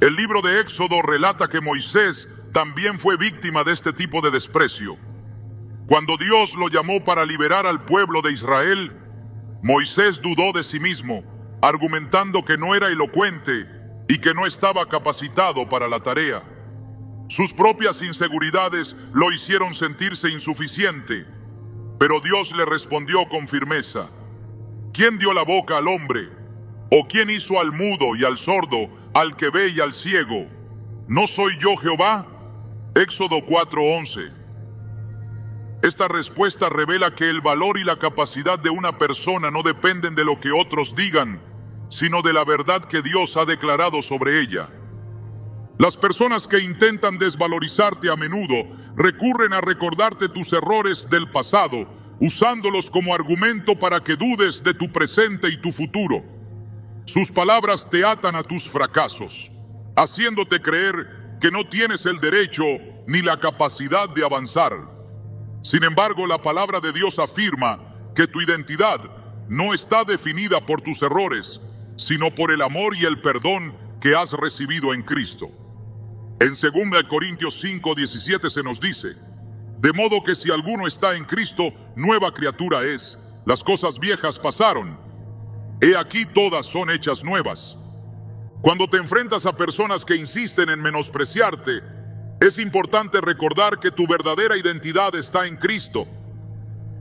El libro de Éxodo relata que Moisés también fue víctima de este tipo de desprecio. Cuando Dios lo llamó para liberar al pueblo de Israel, Moisés dudó de sí mismo, argumentando que no era elocuente y que no estaba capacitado para la tarea. Sus propias inseguridades lo hicieron sentirse insuficiente, pero Dios le respondió con firmeza: ¿quién dio la boca al hombre? ¿O quién hizo al mudo y al sordo, al que ve y al ciego? ¿No soy yo Jehová? Éxodo 4:11. Esta respuesta revela que el valor y la capacidad de una persona no dependen de lo que otros digan, sino de la verdad que Dios ha declarado sobre ella. Las personas que intentan desvalorizarte a menudo recurren a recordarte tus errores del pasado, usándolos como argumento para que dudes de tu presente y tu futuro. Sus palabras te atan a tus fracasos, haciéndote creer que no tienes el derecho ni la capacidad de avanzar. Sin embargo, la palabra de Dios afirma que tu identidad no está definida por tus errores, sino por el amor y el perdón que has recibido en Cristo. En 2 Corintios 5:17 se nos dice: de modo que si alguno está en Cristo, nueva criatura es. Las cosas viejas pasaron. He aquí todas son hechas nuevas. Cuando te enfrentas a personas que insisten en menospreciarte, es importante recordar que tu verdadera identidad está en Cristo.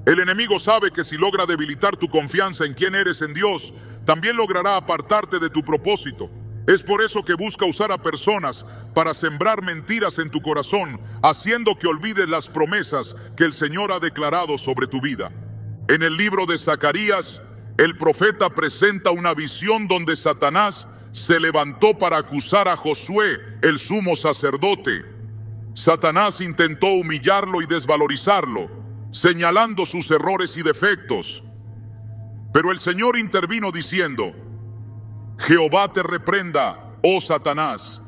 El enemigo sabe que si logra debilitar tu confianza en quién eres en Dios, también logrará apartarte de tu propósito. Es por eso que busca usar a personas para sembrar mentiras en tu corazón, haciendo que olvides las promesas que el Señor ha declarado sobre tu vida. En el libro de Zacarías, el profeta presenta una visión donde Satanás se levantó para acusar a Josué, el sumo sacerdote. Satanás intentó humillarlo y desvalorizarlo, señalando sus errores y defectos. Pero el Señor intervino diciendo: Jehová te reprenda, oh Satanás.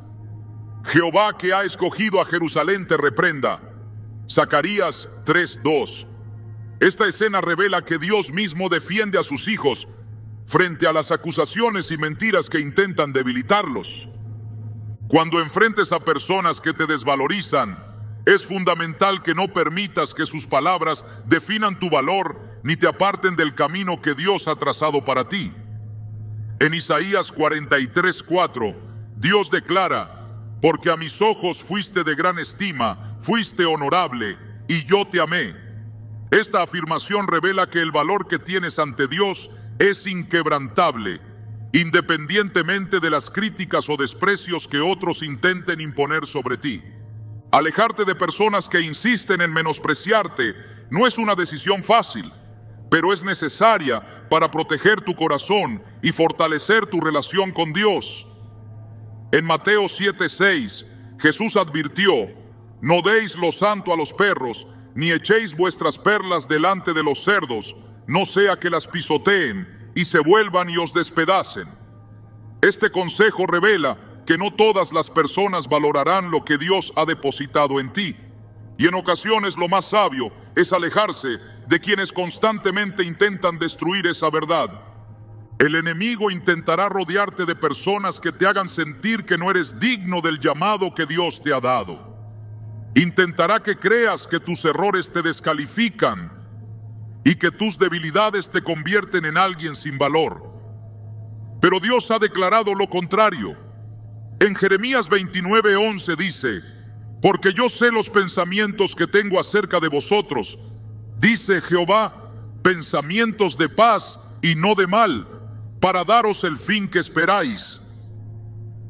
Jehová que ha escogido a Jerusalén te reprenda. Zacarías 3:2. Esta escena revela que Dios mismo defiende a sus hijos frente a las acusaciones y mentiras que intentan debilitarlos. Cuando enfrentes a personas que te desvalorizan, es fundamental que no permitas que sus palabras definan tu valor ni te aparten del camino que Dios ha trazado para ti. En Isaías 43:4, Dios declara: porque a mis ojos fuiste de gran estima, fuiste honorable, y yo te amé. Esta afirmación revela que el valor que tienes ante Dios es inquebrantable, independientemente de las críticas o desprecios que otros intenten imponer sobre ti. Alejarte de personas que insisten en menospreciarte no es una decisión fácil, pero es necesaria para proteger tu corazón y fortalecer tu relación con Dios. En Mateo 7:6, Jesús advirtió: no deis lo santo a los perros, ni echéis vuestras perlas delante de los cerdos, no sea que las pisoteen y se vuelvan y os despedacen. Este consejo revela que no todas las personas valorarán lo que Dios ha depositado en ti, y en ocasiones lo más sabio es alejarse de quienes constantemente intentan destruir esa verdad. El enemigo intentará rodearte de personas que te hagan sentir que no eres digno del llamado que Dios te ha dado. Intentará que creas que tus errores te descalifican y que tus debilidades te convierten en alguien sin valor. Pero Dios ha declarado lo contrario. En Jeremías 29:11 dice: porque yo sé los pensamientos que tengo acerca de vosotros, dice Jehová, pensamientos de paz y no de mal, para daros el fin que esperáis.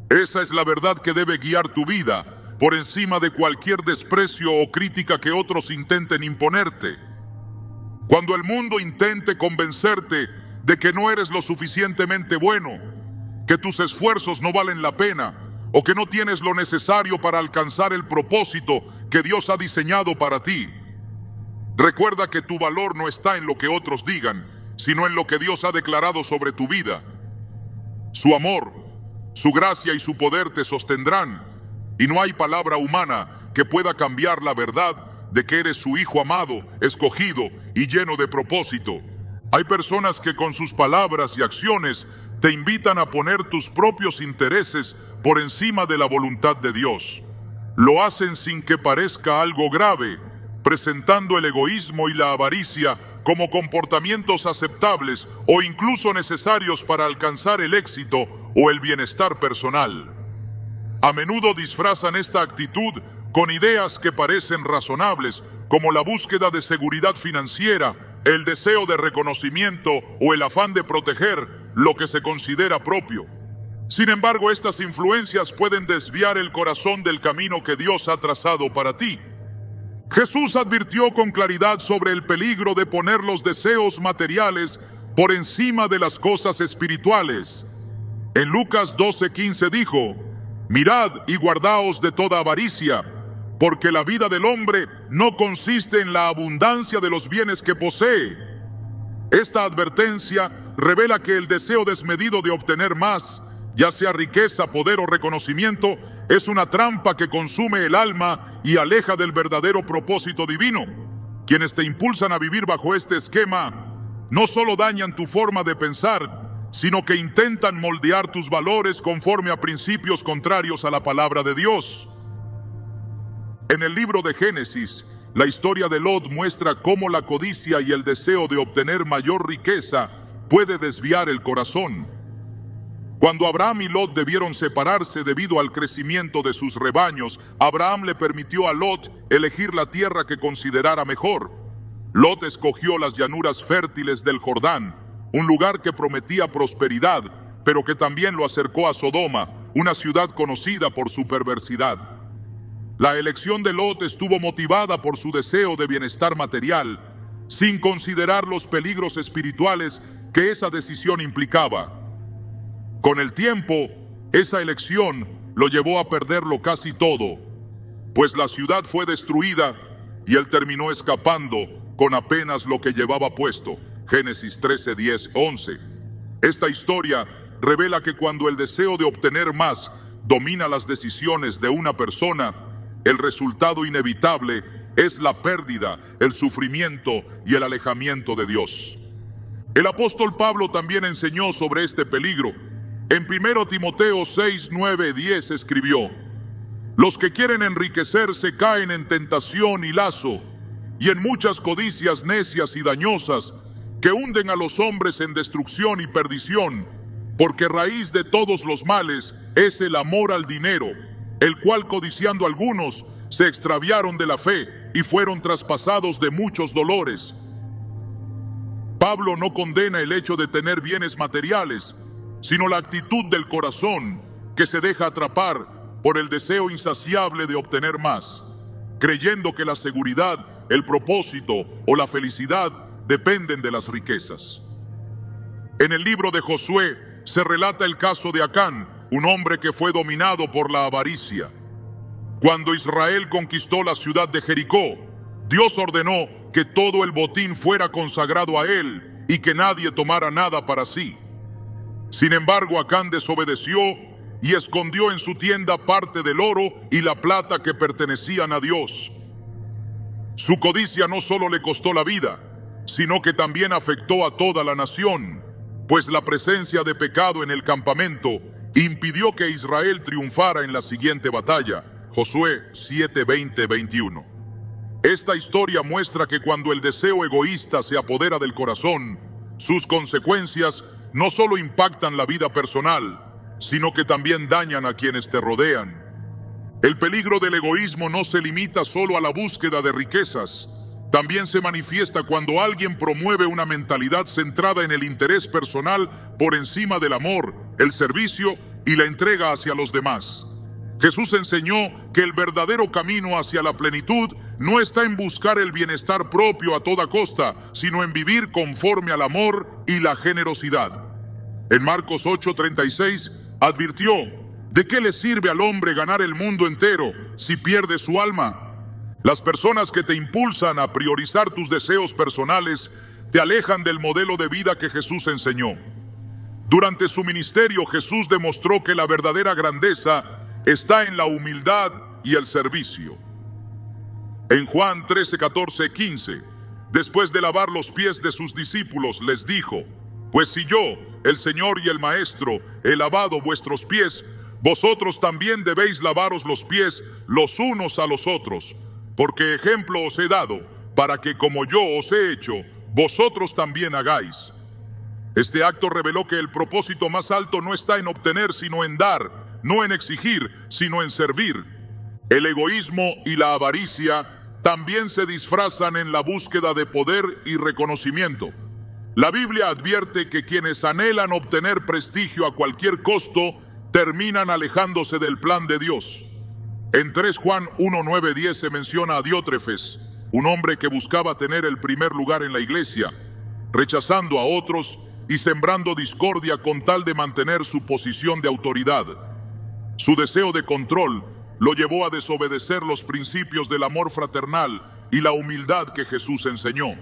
Esa es la verdad que debe guiar tu vida, por encima de cualquier desprecio o crítica que otros intenten imponerte. Cuando el mundo intente convencerte de que no eres lo suficientemente bueno, que tus esfuerzos no valen la pena, o que no tienes lo necesario para alcanzar el propósito que Dios ha diseñado para ti, recuerda que tu valor no está en lo que otros digan, sino en lo que Dios ha declarado sobre tu vida. Su amor, su gracia y su poder te sostendrán, y no hay palabra humana que pueda cambiar la verdad de que eres su hijo amado, escogido y lleno de propósito. Hay personas que con sus palabras y acciones te invitan a poner tus propios intereses por encima de la voluntad de Dios. Lo hacen sin que parezca algo grave, presentando el egoísmo y la avaricia como comportamientos aceptables o incluso necesarios para alcanzar el éxito o el bienestar personal. A menudo disfrazan esta actitud con ideas que parecen razonables, como la búsqueda de seguridad financiera, el deseo de reconocimiento o el afán de proteger lo que se considera propio. Sin embargo, estas influencias pueden desviar el corazón del camino que Dios ha trazado para ti. Jesús advirtió con claridad sobre el peligro de poner los deseos materiales por encima de las cosas espirituales. En Lucas 12:15 dijo: mirad y guardaos de toda avaricia, porque la vida del hombre no consiste en la abundancia de los bienes que posee. Esta advertencia revela que el deseo desmedido de obtener más, ya sea riqueza, poder o reconocimiento, es una trampa que consume el alma y aleja del verdadero propósito divino. Quienes te impulsan a vivir bajo este esquema no solo dañan tu forma de pensar, sino que intentan moldear tus valores conforme a principios contrarios a la palabra de Dios. En el libro de Génesis, la historia de Lot muestra cómo la codicia y el deseo de obtener mayor riqueza puede desviar el corazón. Cuando Abraham y Lot debieron separarse debido al crecimiento de sus rebaños, Abraham le permitió a Lot elegir la tierra que considerara mejor. Lot escogió las llanuras fértiles del Jordán, un lugar que prometía prosperidad, pero que también lo acercó a Sodoma, una ciudad conocida por su perversidad. La elección de Lot estuvo motivada por su deseo de bienestar material, sin considerar los peligros espirituales que esa decisión implicaba. Con el tiempo, esa elección lo llevó a perderlo casi todo, pues la ciudad fue destruida y él terminó escapando con apenas lo que llevaba puesto. Génesis 13, 10, 11. Esta historia revela que cuando el deseo de obtener más domina las decisiones de una persona, el resultado inevitable es la pérdida, el sufrimiento y el alejamiento de Dios. El apóstol Pablo también enseñó sobre este peligro. En 1 Timoteo 6, 9, 10 escribió: los que quieren enriquecerse caen en tentación y lazo, y en muchas codicias necias y dañosas, que hunden a los hombres en destrucción y perdición, porque raíz de todos los males es el amor al dinero, el cual codiciando algunos se extraviaron de la fe y fueron traspasados de muchos dolores. Pablo no condena el hecho de tener bienes materiales, sino la actitud del corazón que se deja atrapar por el deseo insaciable de obtener más, creyendo que la seguridad, el propósito o la felicidad dependen de las riquezas. En el libro de Josué se relata el caso de Acán, un hombre que fue dominado por la avaricia. Cuando Israel conquistó la ciudad de Jericó, Dios ordenó que todo el botín fuera consagrado a él y que nadie tomara nada para sí. Sin embargo, Acán desobedeció y escondió en su tienda parte del oro y la plata que pertenecían a Dios. Su codicia no solo le costó la vida, sino que también afectó a toda la nación, pues la presencia de pecado en el campamento impidió que Israel triunfara en la siguiente batalla. Josué 7, 20, 21. Esta historia muestra que cuando el deseo egoísta se apodera del corazón, sus consecuencias no solo impactan la vida personal, sino que también dañan a quienes te rodean. El peligro del egoísmo no se limita solo a la búsqueda de riquezas. También se manifiesta cuando alguien promueve una mentalidad centrada en el interés personal por encima del amor, el servicio y la entrega hacia los demás. Jesús enseñó que el verdadero camino hacia la plenitud no está en buscar el bienestar propio a toda costa, sino en vivir conforme al amor y la generosidad. En Marcos 8:36 advirtió: ¿de qué le sirve al hombre ganar el mundo entero si pierde su alma? Las personas que te impulsan a priorizar tus deseos personales te alejan del modelo de vida que Jesús enseñó. Durante su ministerio, Jesús demostró que la verdadera grandeza está en la humildad y el servicio. En Juan 13, 14, 15, después de lavar los pies de sus discípulos, les dijo: pues si yo, el Señor y el Maestro, he lavado vuestros pies, vosotros también debéis lavaros los pies los unos a los otros, porque ejemplo os he dado, para que como yo os he hecho, vosotros también hagáis. Este acto reveló que el propósito más alto no está en obtener, sino en dar, no en exigir, sino en servir. El egoísmo y la avaricia también se disfrazan en la búsqueda de poder y reconocimiento. La Biblia advierte que quienes anhelan obtener prestigio a cualquier costo terminan alejándose del plan de Dios. En 3 Juan 1, 9, 10 se menciona a Diótrefes, un hombre que buscaba tener el primer lugar en la iglesia, rechazando a otros y sembrando discordia con tal de mantener su posición de autoridad. Su deseo de control lo llevó a desobedecer los principios del amor fraternal y la humildad que Jesús enseñó.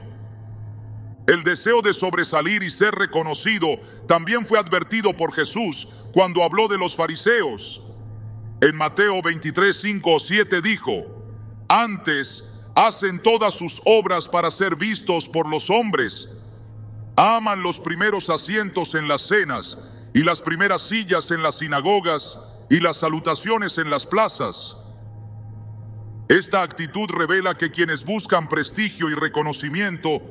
El deseo de sobresalir y ser reconocido también fue advertido por Jesús cuando habló de los fariseos. En Mateo 23, 5 o 7 dijo: antes hacen todas sus obras para ser vistos por los hombres. Aman los primeros asientos en las cenas y las primeras sillas en las sinagogas y las salutaciones en las plazas. Esta actitud revela que quienes buscan prestigio y reconocimiento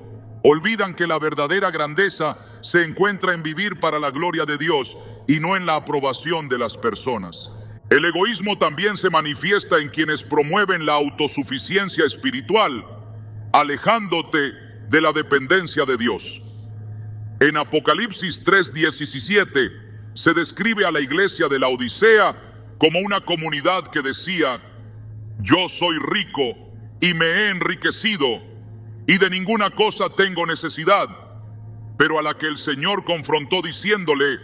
olvidan que la verdadera grandeza se encuentra en vivir para la gloria de Dios y no en la aprobación de las personas. El egoísmo también se manifiesta en quienes promueven la autosuficiencia espiritual, alejándote de la dependencia de Dios. En Apocalipsis 3:17 se describe a la iglesia de la Odisea como una comunidad que decía: yo soy rico y me he enriquecido y de ninguna cosa tengo necesidad, pero a la que el Señor confrontó diciéndole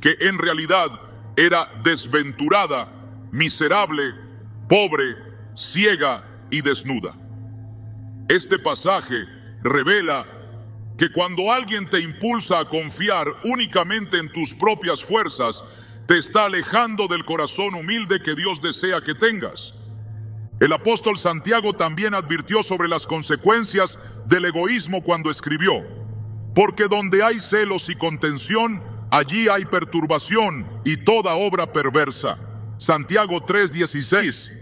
que en realidad era desventurada, miserable, pobre, ciega y desnuda. Este pasaje revela que cuando alguien te impulsa a confiar únicamente en tus propias fuerzas, te está alejando del corazón humilde que Dios desea que tengas. El apóstol Santiago también advirtió sobre las consecuencias del egoísmo cuando escribió: porque donde hay celos y contención, allí hay perturbación y toda obra perversa. Santiago 3:16.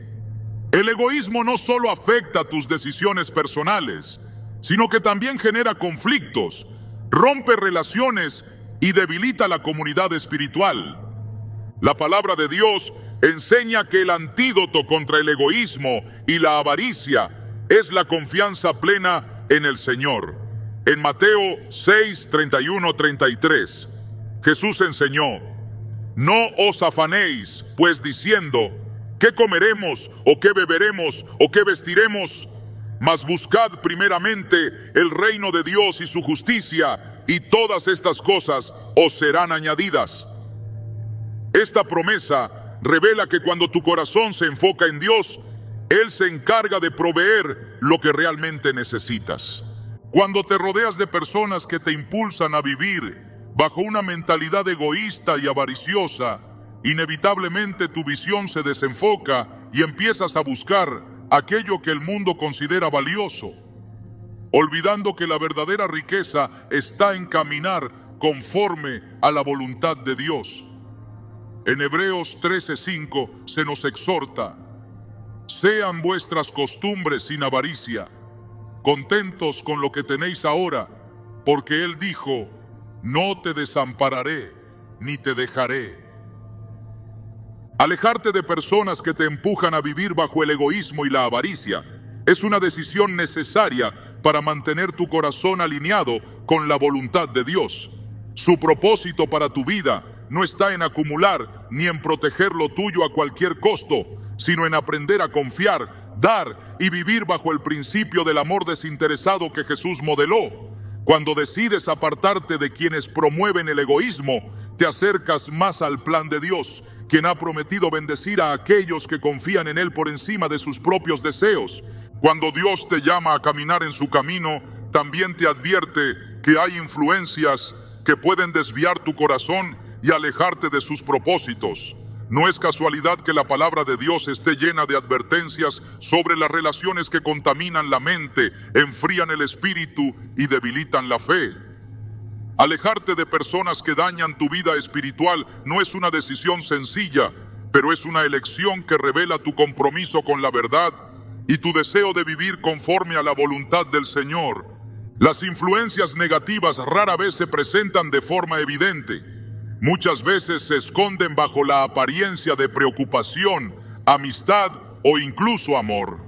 El egoísmo no solo afecta tus decisiones personales, sino que también genera conflictos, rompe relaciones y debilita la comunidad espiritual. La palabra de Dios enseña que el antídoto contra el egoísmo y la avaricia es la confianza plena en el Señor. En Mateo 6:31-33, Jesús enseñó: no os afanéis, pues diciendo, ¿qué comeremos, o qué beberemos, o qué vestiremos? Mas buscad primeramente el reino de Dios y su justicia, y todas estas cosas os serán añadidas. Esta promesa revela que cuando tu corazón se enfoca en Dios, Él se encarga de proveer lo que realmente necesitas. Cuando te rodeas de personas que te impulsan a vivir bajo una mentalidad egoísta y avariciosa, inevitablemente tu visión se desenfoca y empiezas a buscar aquello que el mundo considera valioso, olvidando que la verdadera riqueza está en caminar conforme a la voluntad de Dios. En Hebreos 13:5 se nos exhorta: sean vuestras costumbres sin avaricia, contentos con lo que tenéis ahora, porque Él dijo: no te desampararé ni te dejaré. Alejarte de personas que te empujan a vivir bajo el egoísmo y la avaricia es una decisión necesaria para mantener tu corazón alineado con la voluntad de Dios. Su propósito para tu vida no está en acumular ni en proteger lo tuyo a cualquier costo, sino en aprender a confiar, dar y vivir bajo el principio del amor desinteresado que Jesús modeló. Cuando decides apartarte de quienes promueven el egoísmo, te acercas más al plan de Dios, quien ha prometido bendecir a aquellos que confían en Él por encima de sus propios deseos. Cuando Dios te llama a caminar en su camino, también te advierte que hay influencias que pueden desviar tu corazón y alejarte de sus propósitos. No es casualidad que la palabra de Dios esté llena de advertencias sobre las relaciones que contaminan la mente, enfrían el espíritu y debilitan la fe. Alejarte de personas que dañan tu vida espiritual no es una decisión sencilla, pero es una elección que revela tu compromiso con la verdad y tu deseo de vivir conforme a la voluntad del Señor. Las influencias negativas rara vez se presentan de forma evidente. Muchas veces se esconden bajo la apariencia de preocupación, amistad o incluso amor.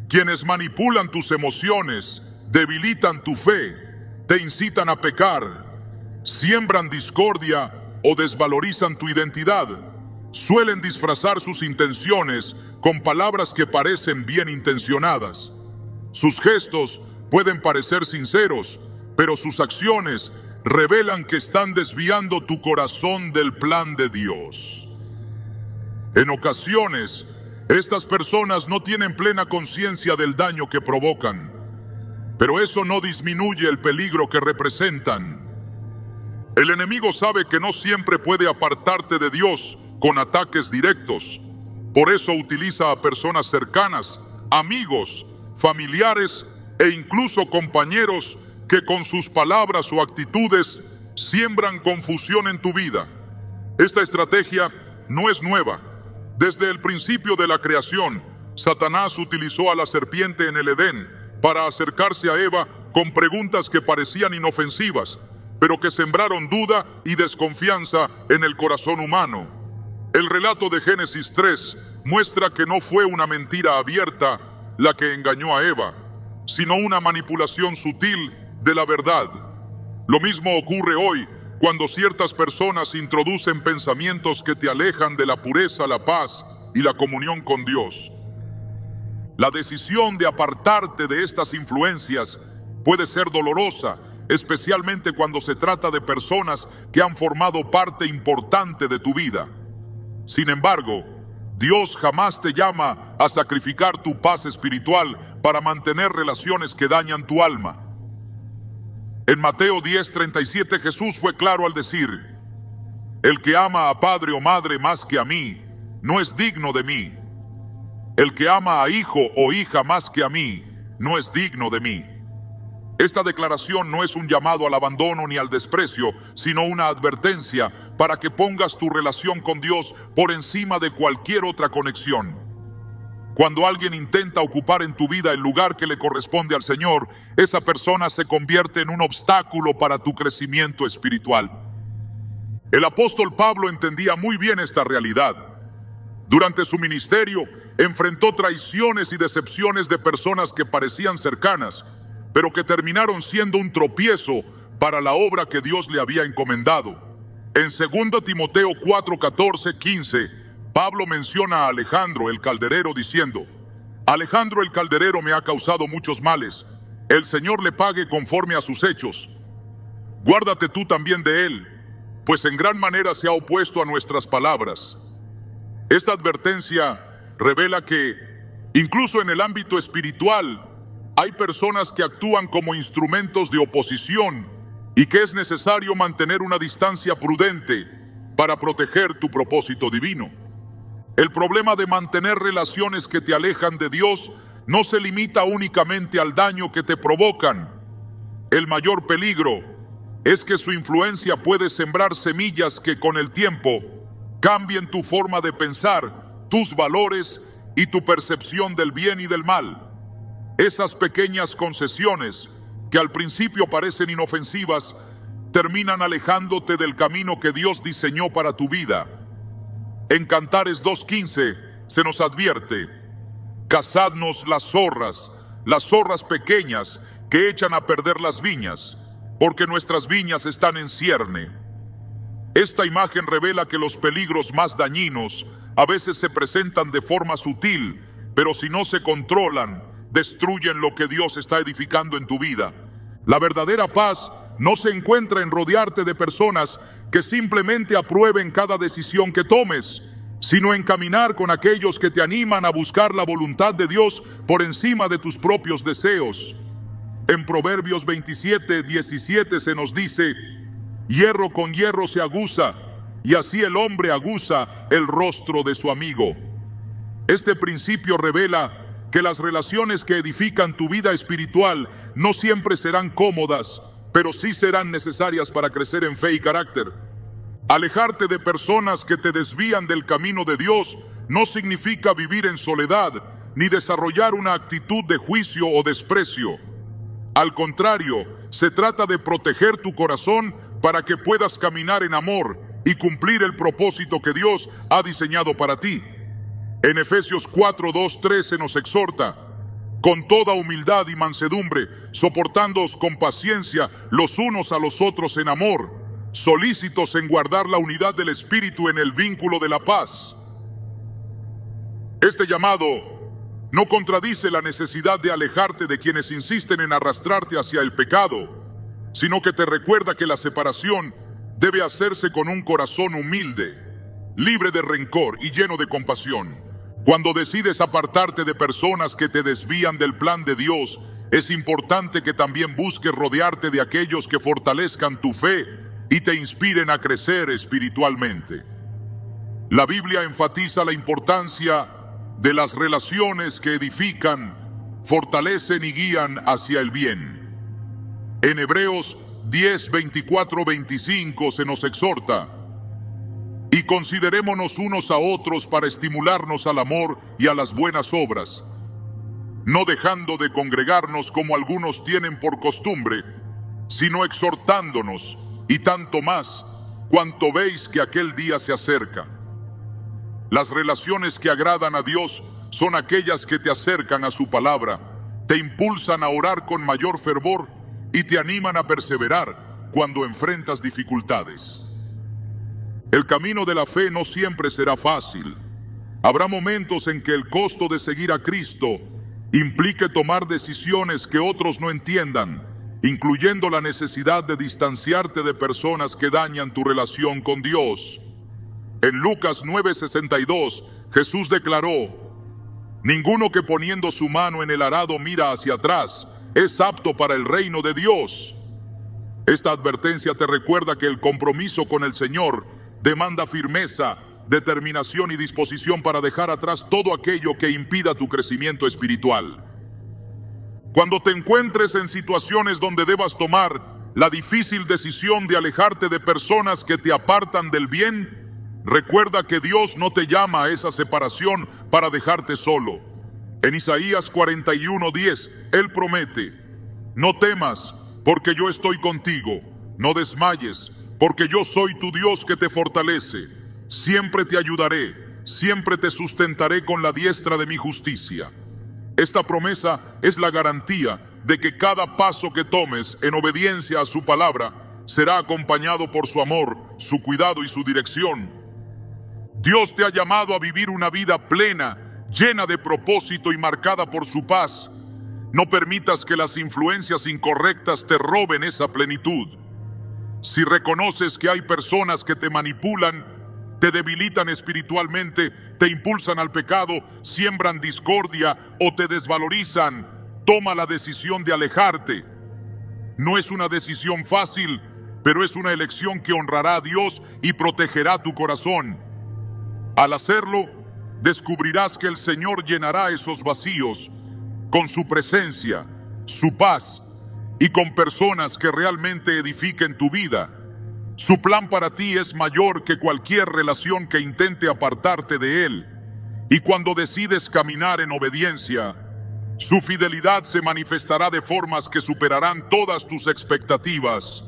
Quienes manipulan tus emociones, debilitan tu fe, te incitan a pecar, siembran discordia o desvalorizan tu identidad. Suelen disfrazar sus intenciones con palabras que parecen bien intencionadas. Sus gestos pueden parecer sinceros, pero sus acciones revelan que están desviando tu corazón del plan de Dios. En ocasiones, estas personas no tienen plena conciencia del daño que provocan, pero eso no disminuye el peligro que representan. El enemigo sabe que no siempre puede apartarte de Dios con ataques directos. Por eso utiliza a personas cercanas, amigos, familiares e incluso compañeros que con sus palabras o actitudes siembran confusión en tu vida. Esta estrategia no es nueva. Desde el principio de la creación, Satanás utilizó a la serpiente en el Edén para acercarse a Eva con preguntas que parecían inofensivas, pero que sembraron duda y desconfianza en el corazón humano. El relato de Génesis 3 muestra que no fue una mentira abierta la que engañó a Eva, sino una manipulación sutil de la verdad. Lo mismo ocurre hoy cuando ciertas personas introducen pensamientos que te alejan de la pureza, la paz y la comunión con Dios. La decisión de apartarte de estas influencias puede ser dolorosa, especialmente cuando se trata de personas que han formado parte importante de tu vida. Sin embargo, Dios jamás te llama a sacrificar tu paz espiritual para mantener relaciones que dañan tu alma. En Mateo 10:37 Jesús fue claro al decir: el que ama a padre o madre más que a mí, no es digno de mí. El que ama a hijo o hija más que a mí, no es digno de mí. Esta declaración no es un llamado al abandono ni al desprecio, sino una advertencia para que pongas tu relación con Dios por encima de cualquier otra conexión. Cuando alguien intenta ocupar en tu vida el lugar que le corresponde al Señor, esa persona se convierte en un obstáculo para tu crecimiento espiritual. El apóstol Pablo entendía muy bien esta realidad. Durante su ministerio, enfrentó traiciones y decepciones de personas que parecían cercanas, pero que terminaron siendo un tropiezo para la obra que Dios le había encomendado. En 2 Timoteo 4:14-15, Pablo menciona a Alejandro el calderero diciendo: Alejandro el calderero me ha causado muchos males, el Señor le pague conforme a sus hechos. Guárdate tú también de él, pues en gran manera se ha opuesto a nuestras palabras. Esta advertencia revela que, incluso en el ámbito espiritual, hay personas que actúan como instrumentos de oposición y que es necesario mantener una distancia prudente para proteger tu propósito divino. El problema de mantener relaciones que te alejan de Dios no se limita únicamente al daño que te provocan. El mayor peligro es que su influencia puede sembrar semillas que con el tiempo cambien tu forma de pensar, tus valores y tu percepción del bien y del mal. Esas pequeñas concesiones, que al principio parecen inofensivas, terminan alejándote del camino que Dios diseñó para tu vida. En Cantares 2:15 se nos advierte: cazadnos las zorras pequeñas que echan a perder las viñas, porque nuestras viñas están en cierne. Esta imagen revela que los peligros más dañinos a veces se presentan de forma sutil, pero si no se controlan, destruyen lo que Dios está edificando en tu vida. La verdadera paz no se encuentra en rodearte de personas que simplemente aprueben cada decisión que tomes, sino en caminar con aquellos que te animan a buscar la voluntad de Dios por encima de tus propios deseos. En Proverbios 27:17 se nos dice: hierro con hierro se aguza, y así el hombre aguza el rostro de su amigo. Este principio revela que las relaciones que edifican tu vida espiritual no siempre serán cómodas, pero sí serán necesarias para crecer en fe y carácter. Alejarte de personas que te desvían del camino de Dios no significa vivir en soledad, ni desarrollar una actitud de juicio o desprecio. Al contrario, se trata de proteger tu corazón para que puedas caminar en amor y cumplir el propósito que Dios ha diseñado para ti. En Efesios 4:2-3 se nos exhorta: con toda humildad y mansedumbre, soportándoos con paciencia los unos a los otros en amor, solícitos en guardar la unidad del Espíritu en el vínculo de la paz. Este llamado no contradice la necesidad de alejarte de quienes insisten en arrastrarte hacia el pecado, sino que te recuerda que la separación debe hacerse con un corazón humilde, libre de rencor y lleno de compasión. Cuando decides apartarte de personas que te desvían del plan de Dios, es importante que también busques rodearte de aquellos que fortalezcan tu fe y te inspiren a crecer espiritualmente. La Biblia enfatiza la importancia de las relaciones que edifican, fortalecen y guían hacia el bien. En Hebreos 10:24-25 se nos exhorta: y considerémonos unos a otros para estimularnos al amor y a las buenas obras, no dejando de congregarnos como algunos tienen por costumbre, sino exhortándonos, y tanto más, cuanto veis que aquel día se acerca. Las relaciones que agradan a Dios son aquellas que te acercan a su palabra, te impulsan a orar con mayor fervor y te animan a perseverar, cuando enfrentas dificultades. El camino de la fe no siempre será fácil. Habrá momentos en que el costo de seguir a Cristo implique tomar decisiones que otros no entiendan, incluyendo la necesidad de distanciarte de personas que dañan tu relación con Dios. En Lucas 9:62, Jesús declaró: ninguno que poniendo su mano en el arado mira hacia atrás es apto para el reino de Dios. Esta advertencia te recuerda que el compromiso con el Señor demanda firmeza, determinación y disposición para dejar atrás todo aquello que impida tu crecimiento espiritual. Cuando te encuentres en situaciones donde debas tomar la difícil decisión de alejarte de personas que te apartan del bien, recuerda que Dios no te llama a esa separación para dejarte solo. En Isaías 41:10, Él promete: no temas, porque yo estoy contigo, no desmayes, porque yo soy tu Dios que te fortalece. Siempre te ayudaré, siempre te sustentaré con la diestra de mi justicia. Esta promesa es la garantía de que cada paso que tomes en obediencia a su palabra será acompañado por su amor, su cuidado y su dirección. Dios te ha llamado a vivir una vida plena, llena de propósito y marcada por su paz. No permitas que las influencias incorrectas te roben esa plenitud. Si reconoces que hay personas que te manipulan, te debilitan espiritualmente, te impulsan al pecado, siembran discordia o te desvalorizan, toma la decisión de alejarte. No es una decisión fácil, pero es una elección que honrará a Dios y protegerá tu corazón. Al hacerlo, descubrirás que el Señor llenará esos vacíos con su presencia, su paz y con personas que realmente edifiquen tu vida. Su plan para ti es mayor que cualquier relación que intente apartarte de Él. Y cuando decides caminar en obediencia, su fidelidad se manifestará de formas que superarán todas tus expectativas.